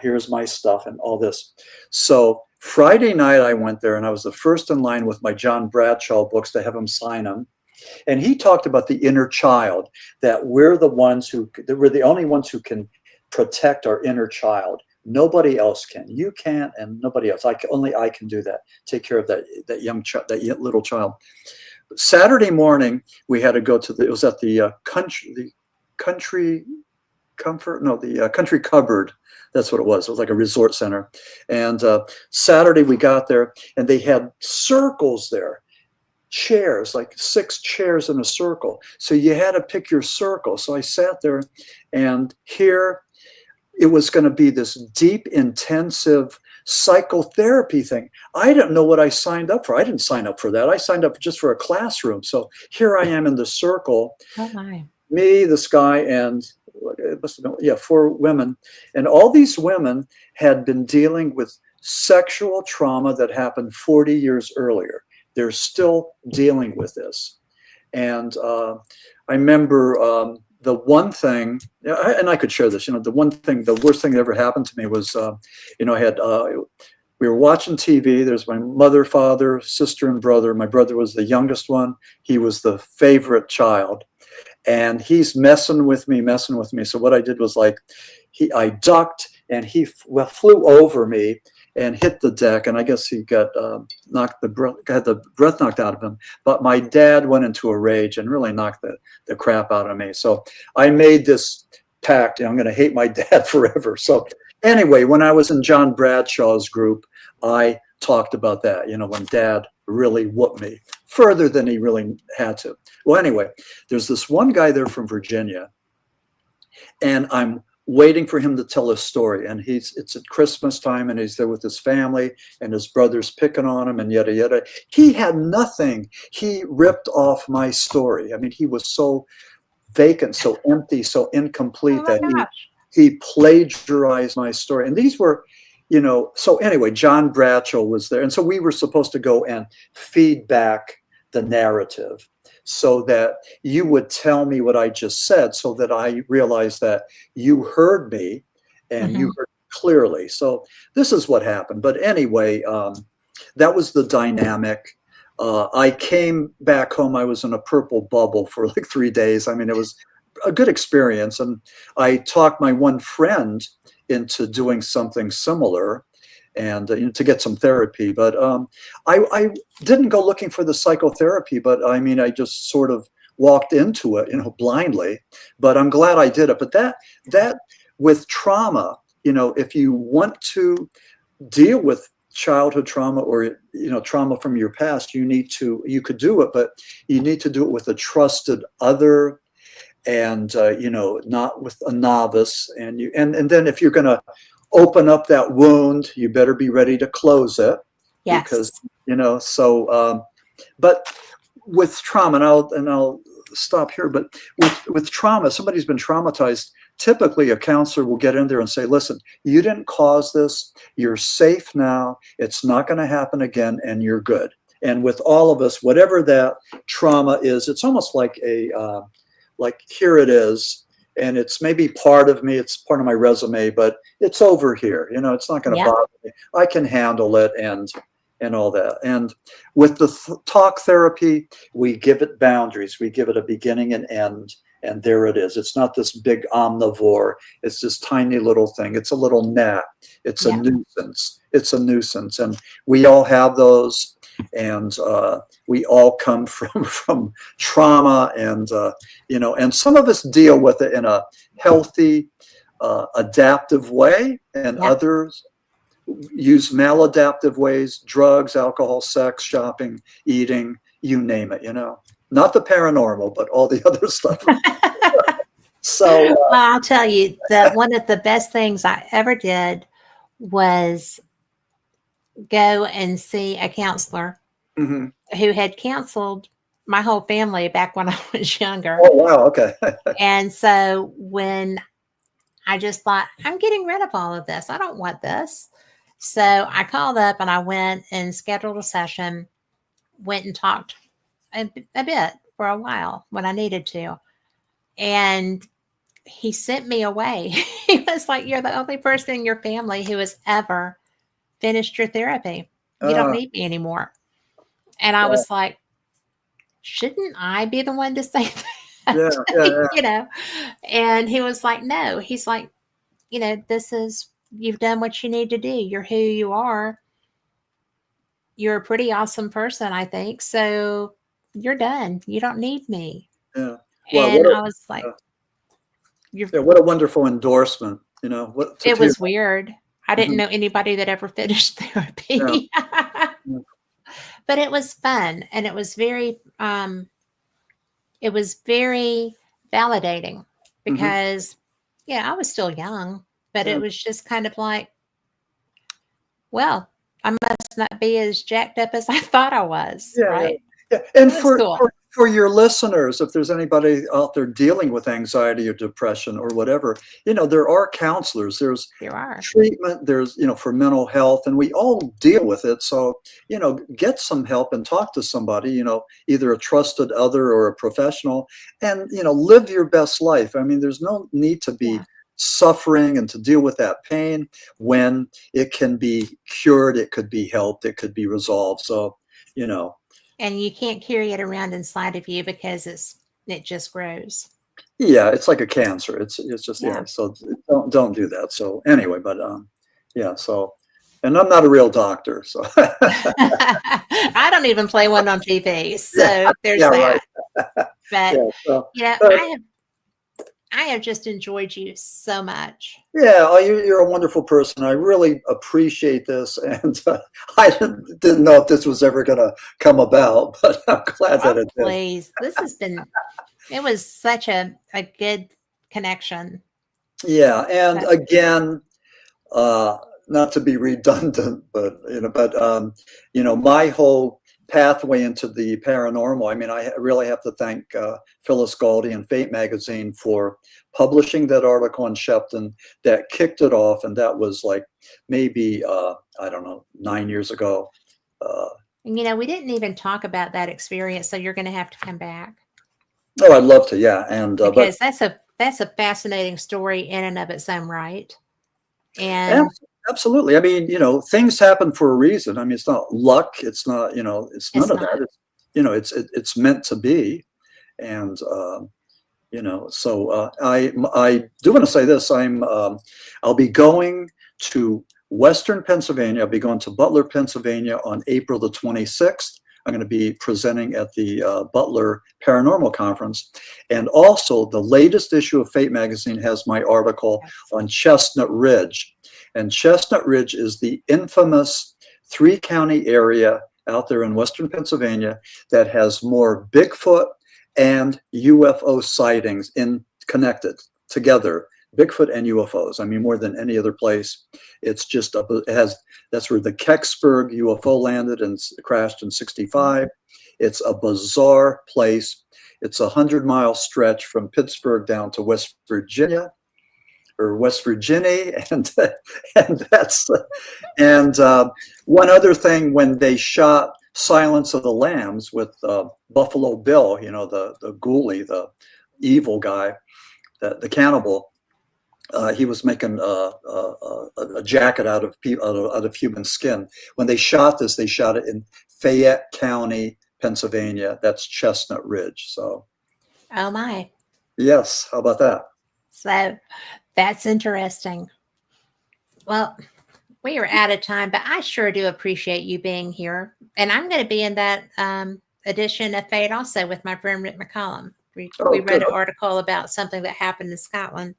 here's my stuff and all this. So Friday night I went there, and I was the first in line with my John Bradshaw books to have him sign them. And he talked about the inner child, that we're the only ones who can protect our inner child. Nobody else can. You can't, and nobody else. Only I can do that. Take care of that young child, that little child. Saturday morning, we had to go to it was at the country Country Cupboard. That's what it was. It was like a resort center. And Saturday we got there, and they had circles there, chairs, like 6 chairs in a circle. So you had to pick your circle. So I sat there, and here it was going to be this deep, intensive psychotherapy thing. I didn't know what I signed up for. I didn't sign up for that. I signed up just for a classroom. So here I am in the circle. Oh my. Me, this guy, and it must have been 4 women. And all these women had been dealing with sexual trauma that happened 40 years earlier. They're still dealing with this. And I remember the one thing, and I could share this, the worst thing that ever happened to me was, we were watching TV. There's my mother, father, sister, and brother. My brother was the youngest one. He was the favorite child. And he's messing with me. So what I did was I ducked, and he flew over me and hit the deck. And I guess he got got the breath knocked out of him. But my dad went into a rage and really knocked the crap out of me. So I made this pact, I'm going to hate my dad forever. So anyway, when I was in John Bradshaw's group, I talked about that, when dad really whooped me further than he really had to. Well, anyway, there's this one guy there from Virginia, and I'm waiting for him to tell his story. And it's at Christmas time, and he's there with his family, and his brother's picking on him, and yada, yada. He had nothing. He ripped off my story. I mean, he was so vacant, so empty, so incomplete that he plagiarized my story. And these were, so anyway, John Bradshaw was there. And so we were supposed to go and feed back the narrative so that you would tell me what I just said, so that I realized that you heard me and you heard clearly. So this is what happened. But anyway, that was the dynamic. I came back home. I was in a purple bubble for 3 days. I mean, it was a good experience. And I talked my one friend into doing something similar, and to get some therapy. But I didn't go looking for the psychotherapy, but I mean, I just sort of walked into it, blindly. But I'm glad I did it. But that with trauma, if you want to deal with childhood trauma or trauma from your past, you could do it, but you need to do it with a trusted other, and not with a novice. And then if you're going to open up that wound, you better be ready to close it. Yes. Because but with trauma, and I'll stop here, but with trauma, somebody's been traumatized, typically a counselor will get in there and say, listen, you didn't cause this, you're safe now, it's not going to happen again, and you're good. And with all of us, whatever that trauma is, it's almost like here it is, and it's maybe part of me, it's part of my resume, but it's over here. It's not going to bother me. I can handle it, and all that. And with the talk therapy, we give it boundaries. We give it a beginning and end, and there it is. It's not this big omnivore. It's this tiny little thing. It's a little gnat. It's a nuisance. It's a nuisance, and we all have those. And we all come from trauma, and and some of us deal with it in a healthy, adaptive way, and others use maladaptive ways: drugs, alcohol, sex, shopping, eating, you name it. Not the paranormal, but all the other stuff. So well, I'll tell you that one of the best things I ever did was go and see a counselor who had counseled my whole family back when I was younger. Oh, wow. Okay. And so when I just thought, I'm getting rid of all of this, I don't want this. So I called up and I went and scheduled a session, went and talked a bit for a while when I needed to. And he sent me away. He was like, you're the only person in your family who has ever finished your therapy. You don't need me anymore. And I was like, shouldn't I be the one to say that? Yeah. And he was like, no. He's like, you've done what you need to do. You're who you are. You're a pretty awesome person, I think. So you're done. You don't need me. Yeah. Well, and I was like, Yeah, what a wonderful endorsement. You know, it was weird. I didn't Mhm. know anybody that ever finished therapy. Yeah. But it was fun, and it was very validating because yeah, I was still young, but Yeah. it was just kind of like, well, I must not be as jacked up as I thought I was, Yeah, right? yeah. And It was cool. for your listeners, if there's anybody out there dealing with anxiety or depression or whatever, you know, there are counselors, there's There are. treatment, there's, you know, for mental health, and we all deal with it. So, you know, get some help and talk to somebody, you know, either a trusted other or a professional, and, you know, live your best life. I mean, there's no need to be Yeah. suffering and to deal with that pain when it can be cured, it could be helped, it could be resolved. So, you know, And you can't carry it around inside of you because it just grows. yeah, it's like a cancer. It's just, yeah. Yeah. So don't do that. So anyway, but yeah. So, and I'm not a real doctor. So I don't even play one on TV, so yeah, there's yeah, that. right. But Yeah. So, you know, but I have just enjoyed you so much. yeah, oh, you're a wonderful person. I really appreciate this, and I didn't know if this was ever going to come about, but I'm glad that Oh, it did. please. It was such a good connection. Yeah, and But again, uh, not to be redundant, but you know, my whole pathway into the paranormal. I mean, I really have to thank Phyllis Galdi and Fate magazine for publishing that article on Shepton that kicked it off, and that was like maybe I don't know, 9 years ago. Uh, and, you know, we didn't even talk about that experience, so you're going to have to come back oh, I'd love to, yeah, and but because that's a fascinating story in and of its own right. ab- And absolutely. I mean, you know, things happen for a reason. I mean, it's not luck. It's not, you know, it's none it's of not. that. It's, you know, it's meant to be. And you know, so I do want to say this. I'll be going to Western Pennsylvania. I'll be going to Butler, Pennsylvania on April the 26th. I'm going to be presenting at the Butler Paranormal Conference, and also the latest issue of Fate magazine has my article on Chestnut Ridge, and Chestnut Ridge is the infamous three-county area out there in Western Pennsylvania that has more Bigfoot and UFO sightings connected together, Bigfoot and UFOs. I mean, more than any other place. It's just that's where the Kecksburg UFO landed and crashed in '65. It's a bizarre place. It's a 100-mile stretch from Pittsburgh down to West Virginia, or West Virginia, and that's one other thing, when they shot Silence of the Lambs with Buffalo Bill, you know, the ghoulie, the evil guy, the cannibal. He was making a jacket out of human skin. When they shot this, they shot it in Fayette County, Pennsylvania. That's Chestnut Ridge. So, Oh my. yes, how about that? So that's interesting. Well, we are out of time, but I sure do appreciate you being here. And I'm going to be in that edition of Fate also with my friend Rick McCollum. We Oh, read good. an article about something that happened in Scotland.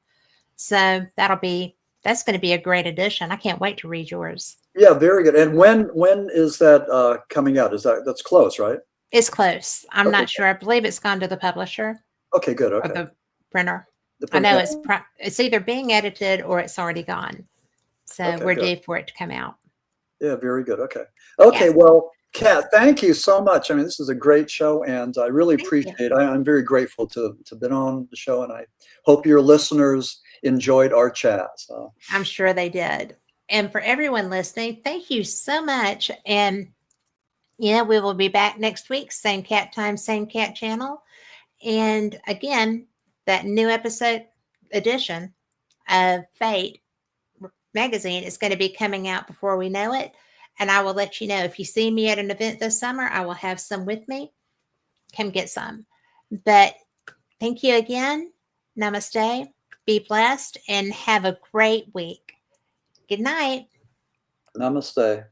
So that's going to be a great edition. I can't wait to read yours. Yeah, very good. And when is that coming out? That's close, right? It's close. I'm Okay. not sure. I believe it's gone to the publisher Okay, good. or Okay. the printer. The I know print- it's either being edited or it's already gone. So Okay, we're good. due for it to come out. Yeah, very good. Okay. Okay. Yes. Well, Kat, thank you so much. I mean, this is a great show, and I really Thank appreciate you. it. I'm very grateful to have been on the show, and I hope your listeners enjoyed our chat. So. I'm sure they did. And for everyone listening, thank you so much. And yeah, we will be back next week, same cat time, same cat channel. And again, that new episode edition of Fate magazine is going to be coming out before we know it. And I will let you know. If you see me at an event this summer, I will have some with me. Come get some. But thank you again. Namaste. Be blessed and have a great week. Good night. Namaste.